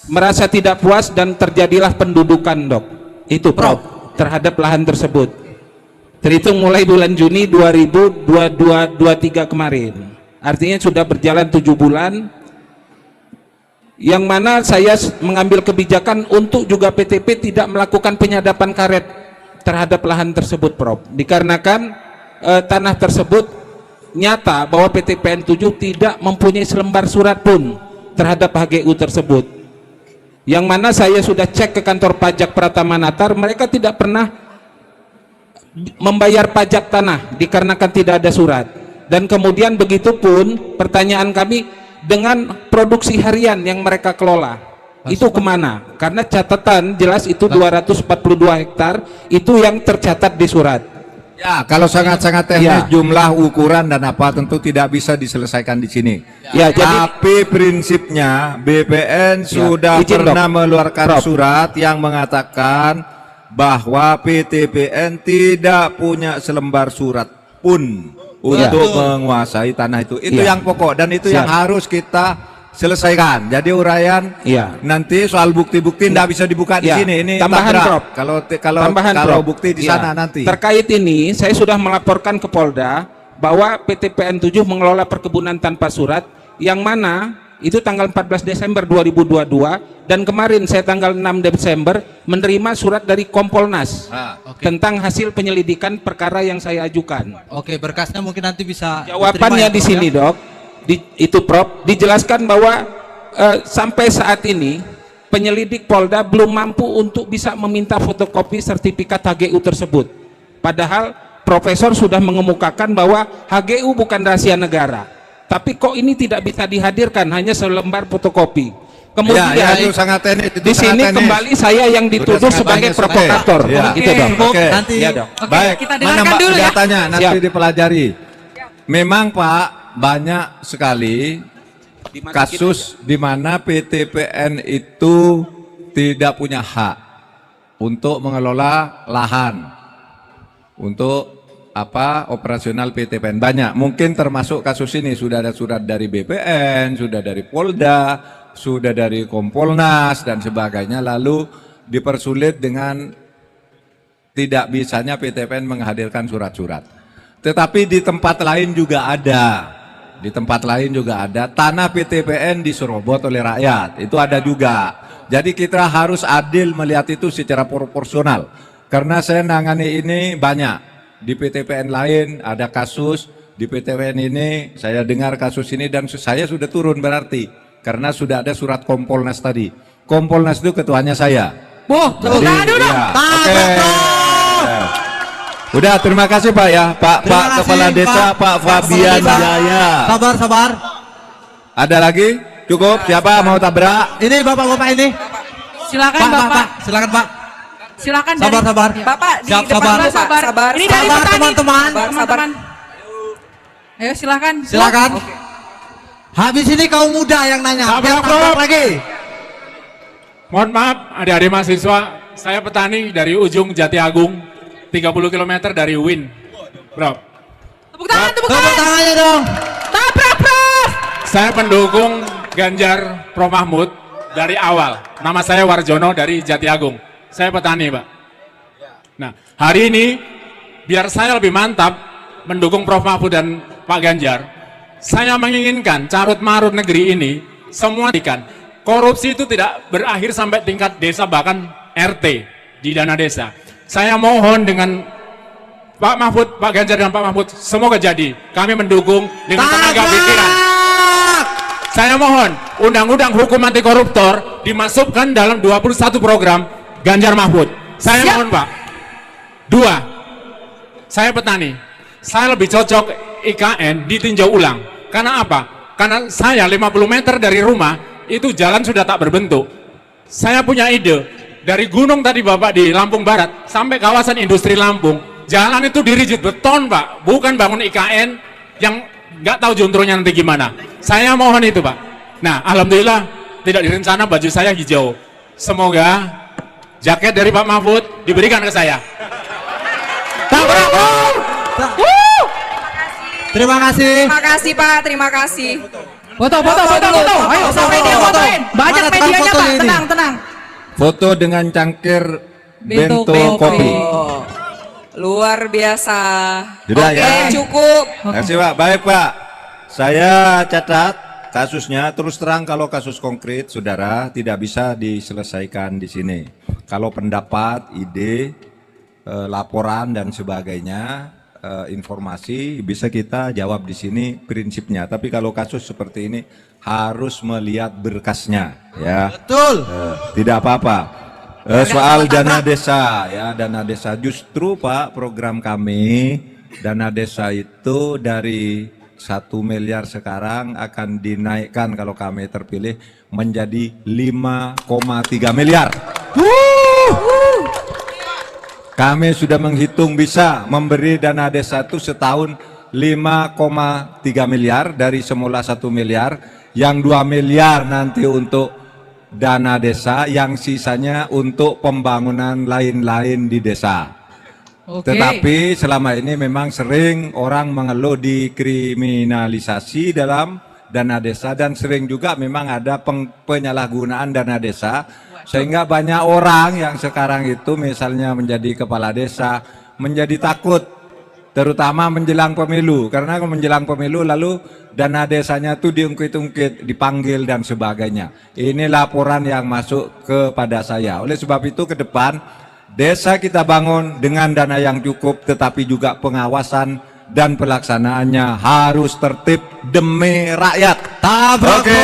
merasa tidak puas dan terjadilah pendudukan, Dok. Itu, Prof, terhadap lahan tersebut. Terhitung mulai bulan Juni 2023 kemarin. Artinya sudah berjalan 7 bulan. Yang mana saya mengambil kebijakan untuk juga PTP tidak melakukan penyadapan karet terhadap lahan tersebut, Prof. Dikarenakan tanah tersebut nyata bahwa PTPN 7 tidak mempunyai selembar surat pun terhadap HGU tersebut. Yang mana saya sudah cek ke kantor pajak Pratama Natar, mereka tidak pernah membayar pajak tanah dikarenakan tidak ada surat. Dan kemudian begitu pun pertanyaan kami dengan produksi harian yang mereka kelola. Itu kemana? Karena catatan jelas itu 242 hektar itu yang tercatat di surat. Ya, kalau sangat-sangat teknis jumlah, ukuran dan apa tentu tidak bisa diselesaikan di sini. Ya, tapi prinsipnya BPN sudah pernah mengeluarkan surat yang mengatakan bahwa PTPN tidak punya selembar surat pun untuk menguasai tanah itu. Itu yang pokok dan itu yang harus kita selesaikan. Jadi uraian nanti soal bukti-bukti tidak bisa dibuka di sini. Ini tambahan, Prof. Kalau bukti di sana nanti. Terkait ini saya sudah melaporkan ke Polda bahwa PTPN 7 mengelola perkebunan tanpa surat, yang mana itu tanggal 14 Desember 2022 dan kemarin saya tanggal 6 Desember menerima surat dari Kompolnas tentang hasil penyelidikan perkara yang saya ajukan. Oke, berkasnya mungkin nanti bisa jawabannya di sini, Dok. Itu, Prof, dijelaskan bahwa sampai saat ini penyelidik Polda belum mampu untuk bisa meminta fotokopi sertifikat HGU tersebut. Padahal Profesor sudah mengemukakan bahwa HGU bukan rahasia negara. Tapi kok ini tidak bisa dihadirkan, hanya selembar fotokopi. Kemudian itu sangat teknis, itu di sini kembali saya yang dituduh sebagai provokator. Itu, Dok. Nanti baik, kita mana dengarkan Mbak dulu ya. datanya nanti dipelajari. Memang Pak, banyak sekali kasus di mana PTPN itu tidak punya hak untuk mengelola lahan untuk operasional PTPN. Banyak, mungkin termasuk kasus ini sudah ada surat dari BPN, sudah dari Polda, sudah dari Kompolnas dan sebagainya, lalu dipersulit dengan tidak bisanya PTPN menghadirkan surat-surat. Tetapi di tempat lain juga ada. Di tempat lain juga ada tanah PTPN diserobot oleh rakyat, itu ada juga. Jadi kita harus adil melihat itu secara proporsional. Karena saya nangani ini banyak di PTPN lain ada kasus, di PTPN ini saya dengar kasus ini dan saya sudah turun berarti karena sudah ada surat Kompolnas tadi. Kompolnas itu ketuanya saya. Tepuk tangan dulu. Oke. Udah, terima kasih Pak ya, Pak Terima kasih, Kepala Desa, Pak Fabian Pak. Jaya. Sabar. Ada lagi? Cukup? Siapa mau tabrak? Ini bapak-bapak ini. Silakan Pak, Bapak. silakan Pak. Silakan Sabar. dari Bapak di Siap, depan sabar. dulu, Pak. Sabar. Ini dari Sabar, petani. teman-teman. Teman-teman. Ayo silakan. Silakan. Habis ini kaum muda yang nanya. Tabrak, Biar tabrak Prof. lagi. Mohon maaf adik-adik mahasiswa, saya petani dari ujung Jati Agung, 30 km dari UIN. Bro, Tepuk tangan, tepuk Tepuk tangan. tangannya dong. Tabrak, Prof. saya pendukung Ganjar Prof Mahfud dari awal. Nama saya Warjono dari Jati Agung. Saya petani, Pak. Nah, hari ini biar saya lebih mantap mendukung Prof Mahfud dan Pak Ganjar, saya menginginkan carut marut negeri ini semua ikan. Korupsi itu tidak berakhir sampai tingkat desa, bahkan RT di dana desa. Saya mohon dengan Pak Mahfud, Pak Ganjar dan Pak Mahfud semoga jadi. Kami mendukung dengan tenaga pikiran. Saya mohon undang-undang hukum anti koruptor dimasukkan dalam 21 program Ganjar Mahfud. Saya mohon Pak. 2. Saya petani. Saya lebih cocok IKN ditinjau ulang. Karena apa? Karena saya 50 meter dari rumah itu jalan sudah tak berbentuk. Saya punya ide dari gunung tadi Bapak di Lampung Barat sampai kawasan industri Lampung, jalan itu dirijit beton Pak, bukan bangun IKN yang nggak tahu jontronya nanti gimana. Saya mohon itu Pak. Nah, alhamdulillah tidak direncana baju saya hijau. Semoga jaket dari Pak Mahfud diberikan ke saya. Terima kasih. Terima kasih Pak, terima kasih. Foto. Ayo sampai dia fotoin. Banyak Mana tukang medianya fotonya Pak. ini? Tenang. Foto dengan cangkir bento kopi. Luar biasa. Sudah Oke, ya. cukup. Terima kasih Pak. Baik Pak, saya catat kasusnya. Terus terang kalau kasus konkret, saudara tidak bisa diselesaikan di sini. Kalau pendapat, ide, laporan dan sebagainya, informasi bisa kita jawab di sini prinsipnya. Tapi kalau kasus seperti ini harus melihat berkasnya, ya. Betul. Tidak apa-apa. Soal dana desa, ya dana desa justru Pak program kami dana desa itu dari 1 miliar sekarang akan dinaikkan kalau kami terpilih menjadi 5,3 miliar. Kami sudah menghitung bisa memberi dana desa itu setahun 5,3 miliar dari semula 1 miliar, yang 2 miliar nanti untuk dana desa, yang sisanya untuk pembangunan lain-lain di desa. Oke. Tetapi selama ini memang sering orang mengeluh dikriminalisasi dalam dana desa dan sering juga memang ada penyalahgunaan dana desa. Sehingga banyak orang yang sekarang itu misalnya menjadi kepala desa menjadi takut, terutama menjelang pemilu, karena menjelang pemilu lalu dana desanya itu diungkit-ungkit, dipanggil dan sebagainya. Ini laporan yang masuk kepada saya. Oleh sebab itu ke depan desa kita bangun dengan dana yang cukup, tetapi juga pengawasan dan pelaksanaannya harus tertib demi rakyat. Tabrak. Oke.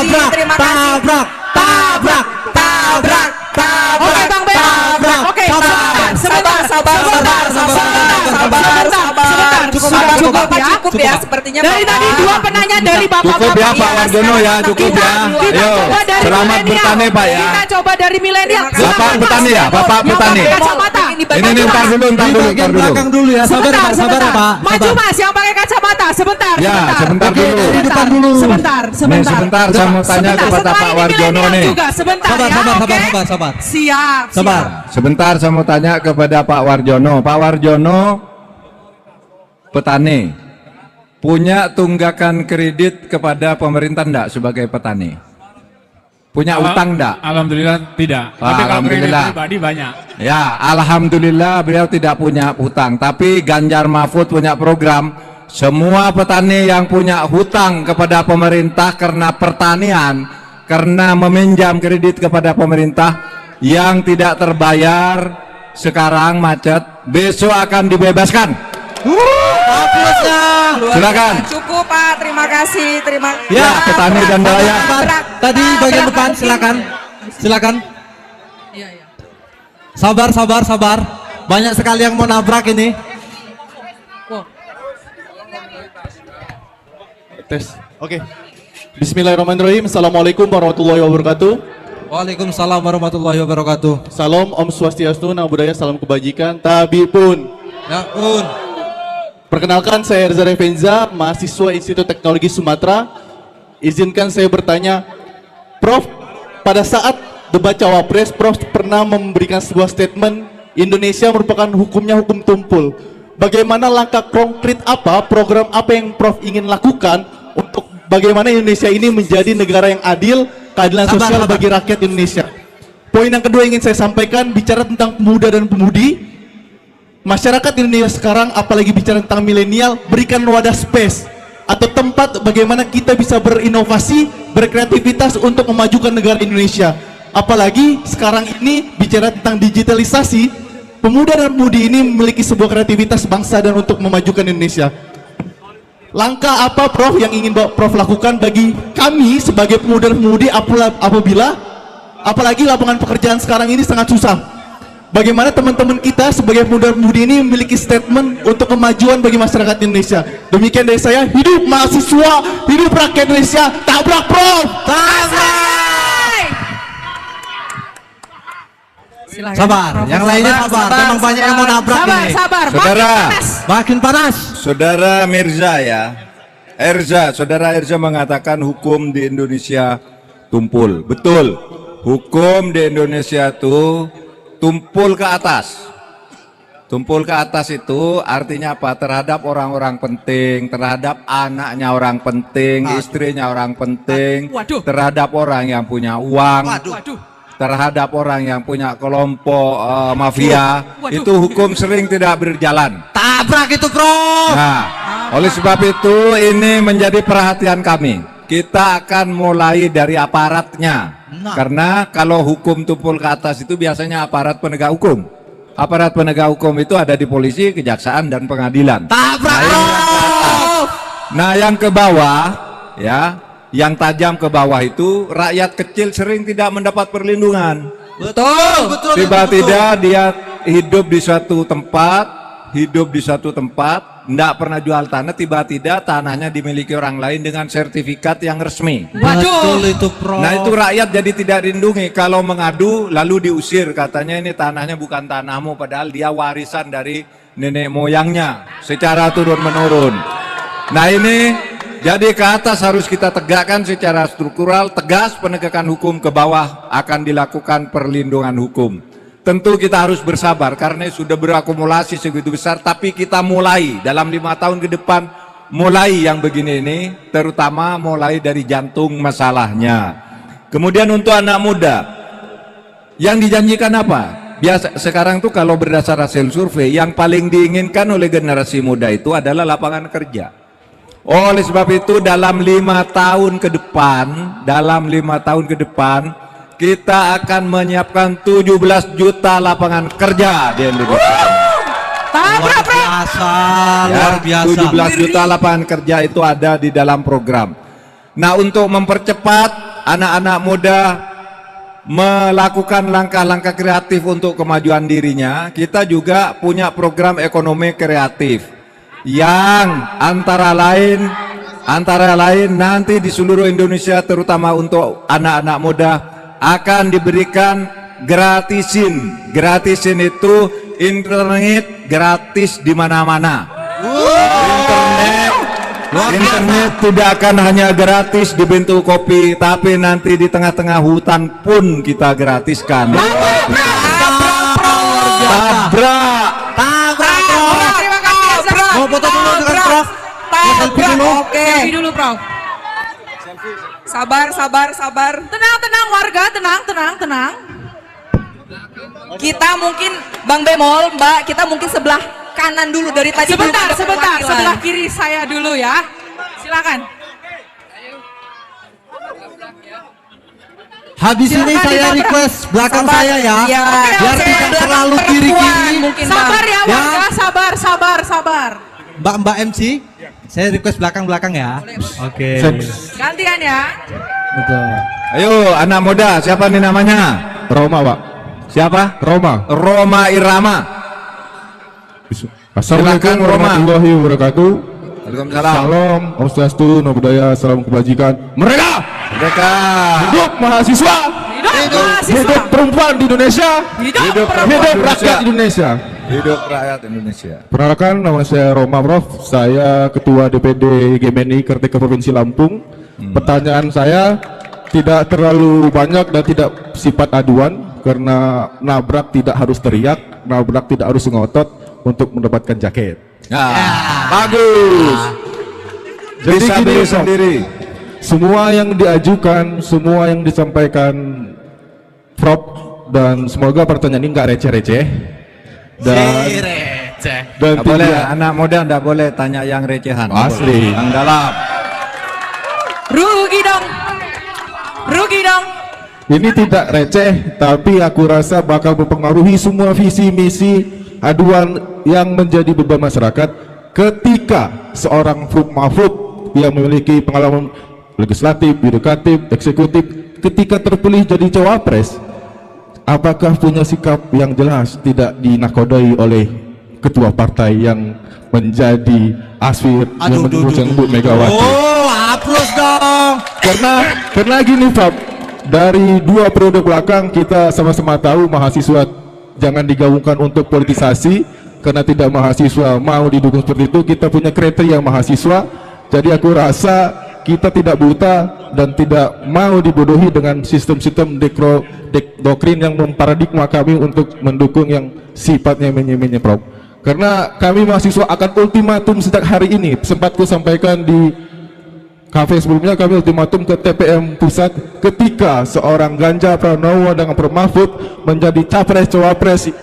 Terima kasih. Tabrak. Oke Bang Ben. Oke. Sabar. Cukup ya. Cukup ya sepertinya. Dari tadi dua penanya dari Cukup ya Pak Warjono ya, cukup ya. Kita Ayo, coba dari selamat milenial. bertani Pak ya. Kita coba dari milenial. Bapak petani ya, Bapak Yang petani. pakai kacamata. Ini ntar dulu. Bagian belakang dulu ya. Sabar ya, Pak. Maju Mas yang pakai kacamata. Sebentar. Ya, sebentar Oke, dulu. dari depan dulu. Sebentar. Nih, sebentar saya mau tanya Sebentar, kepada setelah Pak ini Warjono milenial nih. juga. Sebentar Sabar, ya. Oke? sabar. Siap. Sabar. Sebentar saya mau tanya kepada Pak Warjono. Pak Warjono petani, punya tunggakan kredit kepada pemerintah enggak sebagai petani? Punya utang enggak? Alhamdulillah tidak. Wah, Tapi kalau kredit alhamdulillah. pribadi banyak. Ya, alhamdulillah beliau tidak punya hutang. Tapi Ganjar Mahfud punya program, semua petani yang punya hutang kepada pemerintah karena pertanian, karena meminjam kredit kepada pemerintah yang tidak terbayar sekarang macet, besok akan dibebaskan. Silakan. Cukup Pak, terima kasih. Ya, petani dan nelayan. Tadi bagian depan silakan. Sabar, sabar, sabar. Banyak sekali yang mau nabrak ini. Tes. Oke. Bismillahirrahmanirrahim. Assalamualaikum warahmatullahi wabarakatuh. Waalaikumsalam warahmatullahi wabarakatuh. Salam Om Swastiastu, Namo Buddhaya, salam kebajikan. Tabi pun. Ya pun. Perkenalkan, saya Reza Revenza, mahasiswa Institut Teknologi Sumatera. Izinkan saya bertanya, Prof, pada saat debat Cawapres, Prof pernah memberikan sebuah statement, Indonesia merupakan hukumnya hukum tumpul. Bagaimana langkah konkret apa, program apa yang Prof ingin lakukan untuk bagaimana Indonesia ini menjadi negara yang adil, keadilan sosial bagi rakyat Indonesia. Poin yang kedua ingin saya sampaikan, bicara tentang pemuda dan pemudi, masyarakat Indonesia sekarang, apalagi bicara tentang milenial, berikan wadah space atau tempat bagaimana kita bisa berinovasi, berkreativitas untuk memajukan negara Indonesia. Apalagi sekarang ini bicara tentang digitalisasi, pemuda dan pemudi ini memiliki sebuah kreativitas bangsa dan untuk memajukan Indonesia. Langkah apa Prof yang ingin Prof lakukan bagi kami sebagai pemuda dan pemudi apabila apalagi lapangan pekerjaan sekarang ini sangat susah? Bagaimana teman-teman kita sebagai pemuda dan pemudi ini memiliki statement untuk kemajuan bagi masyarakat Indonesia? Demikian dari saya, hidup mahasiswa, hidup rakyat Indonesia, tabrak Prof! Tabrak! Silakan, Sabar, Prof. yang lainnya sabar. Memang banyak yang mau nabrak Sabar, ini. sabar. Saudara. Makin panas. Saudara Mirza ya, Saudara Erza mengatakan hukum di Indonesia tumpul. Betul, hukum di Indonesia itu tumpul ke atas. Tumpul ke atas itu artinya apa? Terhadap orang-orang penting, terhadap anaknya orang penting, istrinya orang penting, terhadap orang yang punya uang, terhadap orang yang punya kelompok mafia, itu hukum sering tidak berjalan. Tabrak itu, Prof. Nah, oleh sebab itu ini menjadi perhatian kami. Kita akan mulai dari aparatnya. Karena kalau hukum tumpul ke atas itu biasanya aparat penegak hukum. Aparat penegak hukum itu ada di polisi, kejaksaan, dan pengadilan. Tabrak, nah, yang ke bawah, ya, yang tajam ke bawah itu rakyat kecil sering tidak mendapat perlindungan. Betul, betul. Tiba-tiba dia hidup di suatu tempat, tidak pernah jual tanah, tiba-tiba tanahnya dimiliki orang lain dengan sertifikat yang resmi. Betul itu, Prof. Nah, itu rakyat jadi tidak dilindungi. Kalau mengadu lalu diusir, katanya ini tanahnya bukan tanahmu, padahal dia warisan dari nenek moyangnya secara turun-menurun. Nah, ini jadi ke atas harus kita tegakkan secara struktural, tegas penegakan hukum, ke bawah akan dilakukan perlindungan hukum. Tentu kita harus bersabar karena sudah berakumulasi segitu besar, tapi kita mulai dalam 5 tahun ke depan, mulai yang begini ini, terutama mulai dari jantung masalahnya. Kemudian untuk anak muda, yang dijanjikan apa? Biasa sekarang tuh kalau berdasar hasil survei, yang paling diinginkan oleh generasi muda itu adalah lapangan kerja. Oleh sebab itu dalam 5 tahun ke depan, kita akan menyiapkan 17 juta lapangan kerja di Indonesia. Luar biasa, luar biasa. 17 juta lapangan kerja itu ada di dalam program. Nah, untuk mempercepat anak-anak muda melakukan langkah-langkah kreatif untuk kemajuan dirinya, kita juga punya program ekonomi kreatif yang antara lain nanti di seluruh Indonesia, terutama untuk anak-anak muda, akan diberikan gratisin itu internet gratis di mana-mana. Internet tidak akan hanya gratis di bentuk kopi, tapi nanti di tengah-tengah hutan pun kita gratiskan. Tabrak. Mau foto dulu dengan Prof. Selfie dulu. Oke. Selfie dulu, Prof. Sabar. Tenang warga, tenang. Kita mungkin Bang Bemol, Mbak, kita mungkin sebelah kanan dulu dari tadi. Sebentar, belum ada perwakilan. sebelah kiri saya dulu ya. Silakan. Habis ini saya request belakang saya ya. Iya. Biar tidak terlalu kiri-kiri. Sabar ya warga, sabar. Mbak MC, saya request belakang ya. Oke. Gantian ya. Betul. Ayo anak muda, siapa nih namanya? Roma, Pak. Siapa? Roma Irama. Assalamualaikum Silakan, Roma. warahmatullahi wabarakatuh. Waalaikumsalam. Salam, Om Swastiastu, Namo Buddhaya, salam kebajikan. Merdeka! Hidup mahasiswa! Hidup perempuan di Indonesia! Hidup rakyat Indonesia! Hidup rakyat Indonesia. Perkenalkan, nama saya Roma Prof. Saya Ketua DPD GMNI Kerteka Provinsi Lampung. Pertanyaan saya tidak terlalu banyak dan tidak sifat aduan, karena nabrak tidak harus teriak, nabrak tidak harus ngotot untuk mendapatkan jaket. Bagus. Jadi Bisa gini, beli Prof. sendiri. Semua yang diajukan, semua yang disampaikan Prof, dan semoga pertanyaan ini nggak receh-receh. Dan Nggak boleh, anak muda nggak boleh tanya yang recehan. Nggak Asli. boleh. Yang dalam. Rugi dong. Rugi dong. Ini tidak receh, tapi aku rasa bakal mempengaruhi semua visi misi aduan yang menjadi beban masyarakat ketika seorang Prof Mahfud yang memiliki pengalaman legislatif, yudikatif, eksekutif, ketika terpilih jadi cawapres, apakah punya sikap yang jelas, tidak dinakodai oleh ketua partai yang menjadi aswir yang mendukung Bu Megawati. Oh, hapus dong. Karena gini Pak, dari 2 periode belakang kita sama-sama tahu mahasiswa jangan digabungkan untuk politisasi, karena tidak mahasiswa mau didukung seperti itu. Kita punya kriteria mahasiswa, jadi aku rasa kita tidak buta dan tidak mau dibodohi dengan sistem-sistem doktrin yang memparadigma kami untuk mendukung yang sifatnya menye-menye, Prof. Karena kami mahasiswa akan ultimatum sejak hari ini. Sempat ku sampaikan di kafe sebelumnya, kami ultimatum ke TPM Pusat ketika seorang Ganjar Pranowo dengan Prof Mahfud menjadi capres-cawapres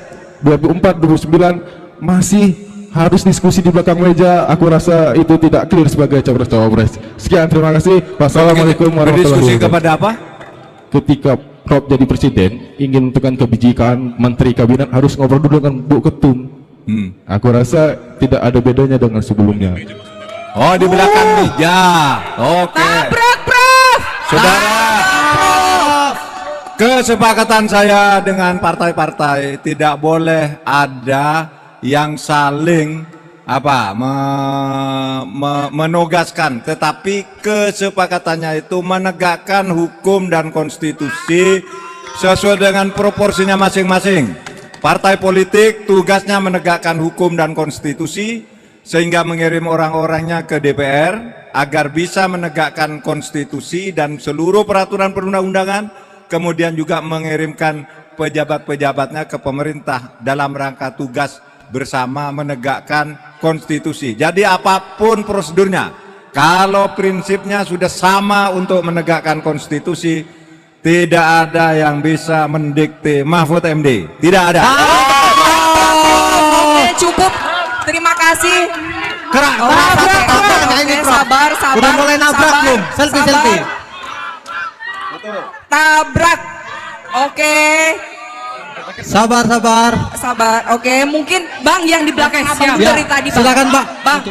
24-29 masih harus diskusi di belakang meja. Aku rasa itu tidak clear sebagai capres-cawapres. Sekian, terima kasih. Wassalamualaikum warahmatullahi Berdiskusi wabarakatuh. kepada apa? Ketika Prof jadi presiden, ingin menentukan kebijakan menteri kabinet harus ngobrol dulu dengan Bu Ketum. Aku rasa tidak ada bedanya dengan sebelumnya. Oh, di belakang meja. Oke. Tabrak, Prof. Saudara, kesepakatan saya dengan partai-partai tidak boleh ada yang saling menugaskan, tetapi kesepakatannya itu menegakkan hukum dan konstitusi sesuai dengan proporsinya masing-masing. Partai politik tugasnya menegakkan hukum dan konstitusi, sehingga mengirim orang-orangnya ke DPR agar bisa menegakkan konstitusi dan seluruh peraturan perundang-undangan, kemudian juga mengirimkan pejabat-pejabatnya ke pemerintah dalam rangka tugas bersama menegakkan konstitusi. Jadi apapun prosedurnya, kalau prinsipnya sudah sama untuk menegakkan konstitusi, tidak ada yang bisa mendikte Mahfud MD. Tidak ada. Oke, cukup. Terima kasih. Sabar. Udah mulai nabrak belum? Selfie. Tabrak. Oke. Sabar. Oke, mungkin Bang yang di belakang abang dari tadi, Bang. Silakan, Pak. Bang.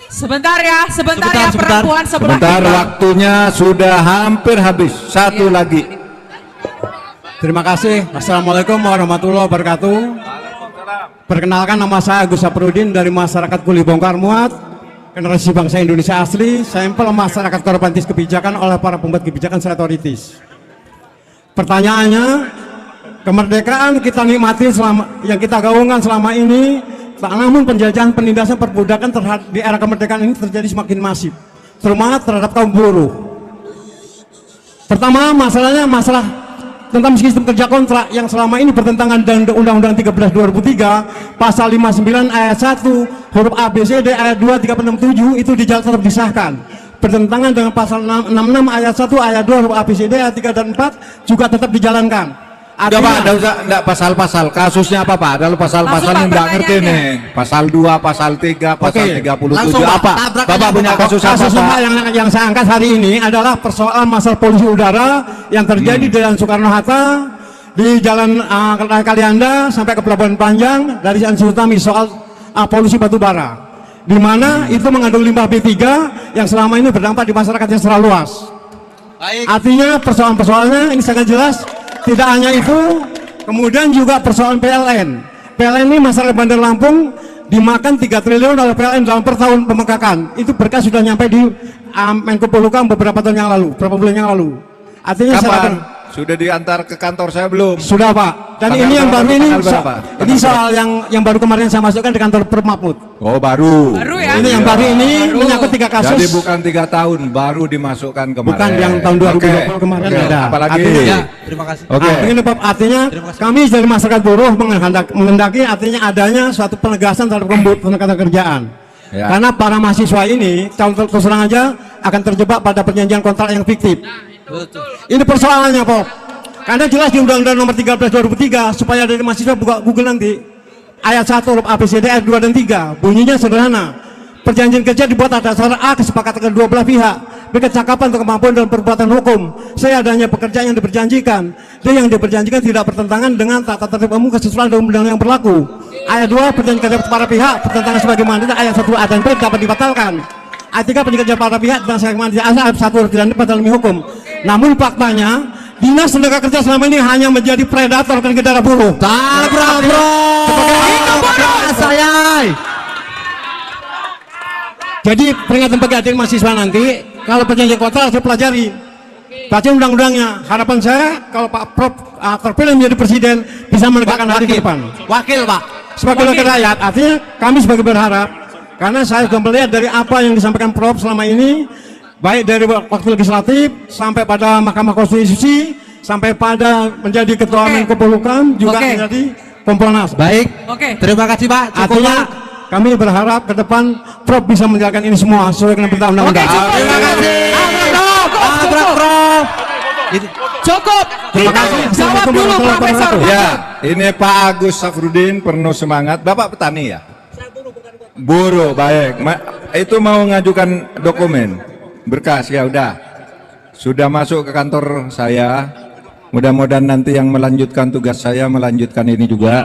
Sebentar ya, perempuan sebelah Sebentar, kita. waktunya sudah hampir habis. Satu lagi. Terima kasih. Assalamualaikum warahmatullahi wabarakatuh. Perkenalkan, nama saya Agus Saprudin dari masyarakat Kuli Bongkar Muat, generasi bangsa Indonesia asli, sampel masyarakat korbantis kebijakan oleh para pembuat kebijakan senatoritis. Pertanyaannya, kemerdekaan kita nikmati yang kita gaungkan selama ini, namun penjajahan, penindasan, perbudakan di era kemerdekaan ini terjadi semakin masif, terutama terhadap kaum buruh. Pertama, masalah tentang sistem kerja kontrak yang selama ini bertentangan dengan Undang-Undang 13 2003 pasal 59 ayat 1 huruf A B C D ayat 2 3 6 7 itu tetap disahkan. Bertentangan dengan pasal 66 ayat 1 ayat 2 huruf A B C D ayat 3 dan 4 juga tetap dijalankan. Enggak Pak, enggak pasal-pasal. Kasusnya apa Pak? Ada pasal-pasal yang enggak ngerti nih. Pasal 2, pasal 3, pasal 37 apa? Bapak punya kasus apa Pak? Yang saya angkat hari ini adalah persoalan masalah polusi udara yang terjadi di Jalan Soekarno-Hatta, di Jalan Kalianda sampai ke Pelabuhan Panjang, dari Ansur Utami, soal polusi batu bara, di mana itu mengandung limbah B3 yang selama ini berdampak di masyarakat yang secara luas. Artinya persoalan-persoalannya ini sangat jelas. tidak hanya itu, kemudian juga persoalan PLN. PLN ini masyarakat Bandar Lampung dimakan 3 triliun oleh PLN dalam per tahun pemengkakan. Itu berkas sudah nyampe di Menko Polhukam beberapa tahun yang lalu, beberapa bulan yang lalu. Artinya Kapan? Sudah diantar ke kantor saya belum? Sudah Pak. Dan Tanggal ini yang berapa? baru ini, Tanggal berapa? ini soal yang baru kemarin saya masukkan di kantor Per Mahfud. Oh baru. Baru ya? Ini yang baru ini menyangkut 3 kasus. Jadi bukan 3 tahun, baru dimasukkan kemarin. Bukan yang tahun 2020 kemarin ada. Apalagi? Artinya, Ya, terima kasih. Oke. Begini Pak, artinya kami dari masyarakat buruh menghendaki artinya adanya suatu penegasan terhadap tenaga kerjaan. Ya. Karena para mahasiswa ini terus terang aja akan terjebak pada perjanjian kontrak yang fiktif. Ini persoalannya Pak. Karena jelas di Undang-Undang Nomor 13 2003 supaya dari mahasiswa buka Google nanti ayat 1 huruf ABCD ayat 2 dan 3 bunyinya sederhana. Perjanjian kerja dibuat atas dasar A kesepakatan kedua belah pihak, berkecakapan atau kemampuan dalam perbuatan hukum. Seadanya pekerjaan yang diperjanjikan dan yang diperjanjikan tidak bertentangan dengan tata tertib umum kesesuaian dengan undang-undang yang berlaku. Ayat 2 perjanjian kerja para pihak bertentangan sebagaimana ayat 1 A dan B dapat dibatalkan. Ayat 3 perjanjian kerja para pihak dan sebagaimana ayat 1 huruf tidak dapat dalam hukum. Namun faktanya Dinas Tenaga Kerja selama ini hanya menjadi predator ke negara buruh. Tabrak bro. Saya. Jadi peringatan bagi adik mahasiswa nanti kalau perjanjian kontrak harus pelajari. Baca undang-undangnya. Harapan saya kalau Pak Prof terpilih menjadi presiden bisa menegakkan hari ke depan. Wakil Pak. Sebagai wakil rakyat, artinya kami sebagai berharap karena saya sudah melihat dari apa yang disampaikan Prof selama ini, baik dari waktu legislatif sampai pada Mahkamah Konstitusi sampai pada menjadi ketua Menko Polhukam juga menjadi Kompolnas. Baik. Terima kasih Pak. Cukup Artinya Pak. kami berharap ke depan Prof bisa menjalankan ini semua sesuai dengan perintah undang-undang. Terima kasih. Tabrak Prof. Cukup. Terima kasih. Jawab dulu Profesor. Ya, ini Pak Agus Safrudin penuh semangat. Bapak petani ya? Buruh, baik. Itu mau ngajukan dokumen berkas ya udah. Sudah masuk ke kantor saya. Mudah-mudahan nanti yang melanjutkan tugas saya melanjutkan ini juga.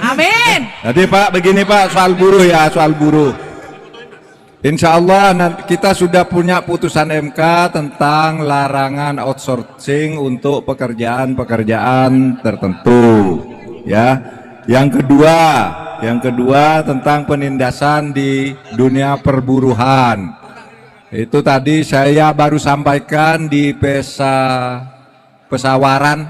Amin. Jadi Pak, begini Pak, soal buruh ya, soal buruh. Insya Allah kita sudah punya putusan MK tentang larangan outsourcing untuk pekerjaan-pekerjaan tertentu. Ya, yang kedua tentang penindasan di dunia perburuhan. Itu tadi saya baru sampaikan di pesawaran.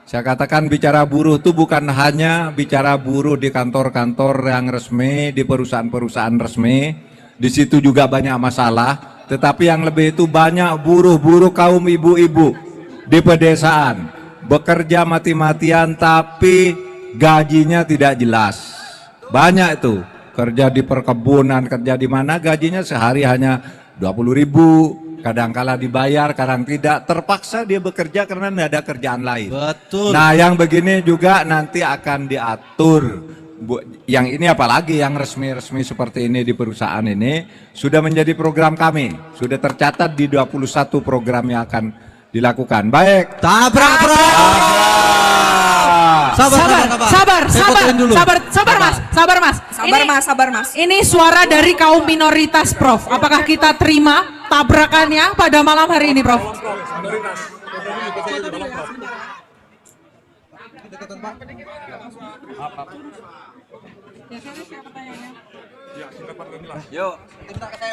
Saya katakan bicara buruh itu bukan hanya bicara buruh di kantor-kantor yang resmi, di perusahaan-perusahaan resmi. Di situ juga banyak masalah. Tetapi yang lebih itu banyak buruh-buruh kaum ibu-ibu di pedesaan. Bekerja mati-matian tapi gajinya tidak jelas. Banyak itu. Kerja di perkebunan, kerja di mana gajinya sehari hanya 20.000. Kadang-kala dibayar, kadang tidak, terpaksa dia bekerja karena tidak ada kerjaan lain. Betul. Nah yang begini juga nanti akan diatur. Yang ini apalagi yang resmi-resmi seperti ini di perusahaan ini sudah menjadi program kami. Sudah tercatat di 21 program yang akan dilakukan. Baik. Tabrak bro. Sabar mas. Ini suara dari kaum minoritas Prof. Apakah kita terima tabrakannya pada malam hari ini Prof?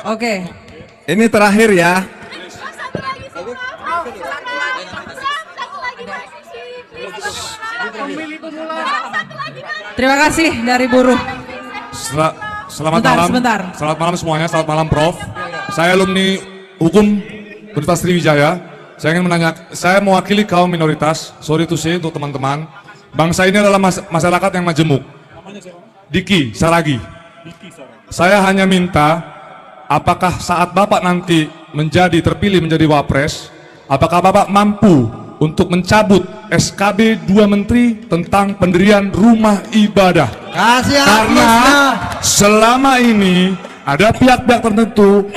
Oke. Ini terakhir ya. Terima kasih dari buruh. Selamat Bentar, malam. sebentar. Selamat malam semuanya. Selamat malam Prof. Saya alumni Hukum Universitas Sriwijaya. Saya mewakili kaum minoritas. Sorry to say untuk teman-teman. Bangsa ini adalah masyarakat yang majemuk. Diki Saragi. Saya hanya minta, apakah saat Bapak nanti terpilih menjadi Wapres, apakah Bapak mampu untuk mencabut SKB 2 Menteri tentang pendirian rumah ibadah? Karena selama ini ada pihak-pihak tertentu,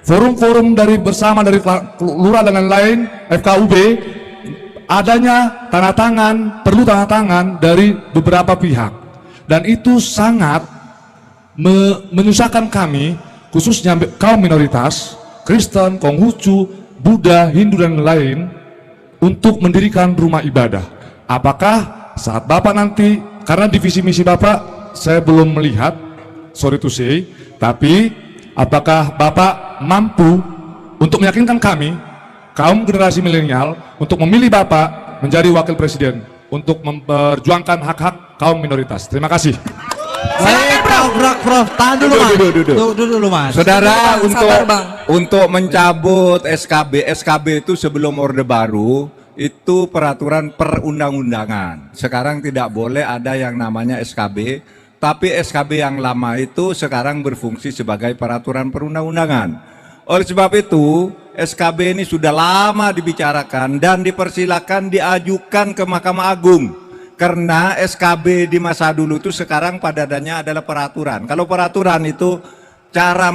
forum-forum dari lurah dan lain-lain, FKUB, adanya perlu tanda tangan dari beberapa pihak, dan itu sangat menyusahkan kami, khususnya kaum minoritas, Kristen, Konghucu, Buddha, Hindu dan lain untuk mendirikan rumah ibadah. Apakah saat Bapak nanti, karena di visi misi Bapak saya belum melihat, sorry to say, tapi apakah Bapak mampu untuk meyakinkan kami, kaum generasi milenial, untuk memilih Bapak menjadi wakil presiden untuk memperjuangkan hak-hak kaum minoritas? Terima kasih. Baik, Prof. Tahan dulu, Mas. Dulu, Mas. Saudara, untuk mencabut SKB itu sebelum Orde Baru, itu peraturan perundang-undangan. Sekarang tidak boleh ada yang namanya SKB, tapi SKB yang lama itu sekarang berfungsi sebagai peraturan perundang-undangan. Oleh sebab itu, SKB ini sudah lama dibicarakan dan dipersilakan diajukan ke Mahkamah Agung. Karena SKB di masa dulu itu sekarang padadannya adalah peraturan. Kalau peraturan itu cara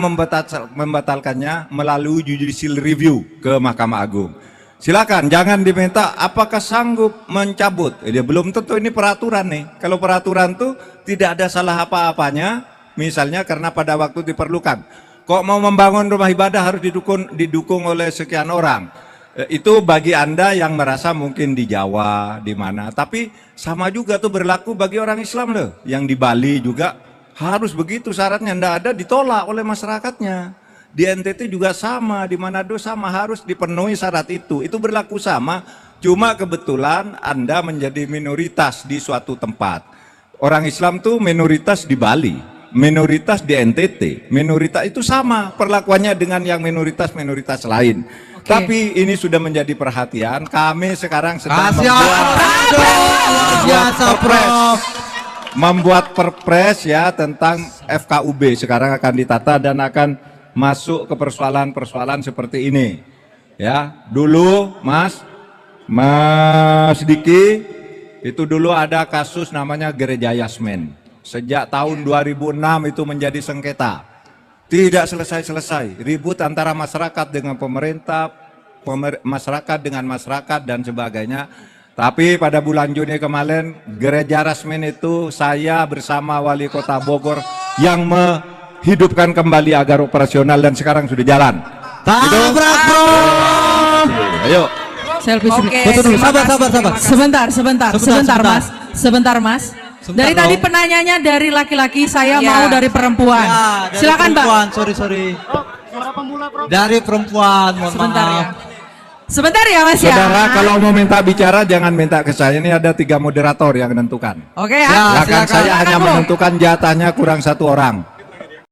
membatalkannya melalui judicial review ke Mahkamah Agung. Silakan, jangan diminta apakah sanggup mencabut. Dia belum tentu ini peraturan nih. Kalau peraturan tuh tidak ada salah apa-apanya, misalnya karena pada waktu diperlukan. Kok mau membangun rumah ibadah harus didukung oleh sekian orang. Itu bagi Anda yang merasa mungkin di Jawa, di mana. Tapi sama juga tuh berlaku bagi orang Islam loh. Yang di Bali juga harus begitu syaratnya. Nggak ada ditolak oleh masyarakatnya. Di NTT juga sama, di Manado sama, harus dipenuhi syarat itu. Itu berlaku sama, cuma kebetulan Anda menjadi minoritas di suatu tempat. Orang Islam tuh minoritas di Bali, minoritas di NTT, minoritas itu sama perlakuannya dengan yang minoritas-minoritas lain. Tapi ini sudah menjadi perhatian. Kami sekarang sedang membuat perpres ya tentang FKUB. Sekarang akan ditata dan akan masuk ke persoalan-persoalan seperti ini. Ya, dulu Mas Diki, itu dulu ada kasus namanya Gereja Yasmin. Sejak tahun 2006 itu menjadi sengketa. Tidak selesai-selesai, ribut antara masyarakat dengan pemerintah, masyarakat dengan masyarakat dan sebagainya. Tapi pada bulan Juni kemarin, Gereja Yasmin itu saya bersama Wali Kota Bogor yang menghidupkan kembali agar operasional dan sekarang sudah jalan. Tabrak, Bro. Ayo. Selfie Betul, sabar. Sebentar, Mas. Dari tadi penanyanya dari laki-laki, saya mau dari perempuan. Ya, Silakan, perempuan. Mbak. Sorry. Dari perempuan, mohon Sebentar maaf. ya. Sebentar ya, Mas ya. Saudara, kalau mau minta bicara jangan minta ke saya. Ini ada 3 moderator yang menentukan. Oke ya. Silakan, saya hanya menentukan jatahnya kurang 1 orang.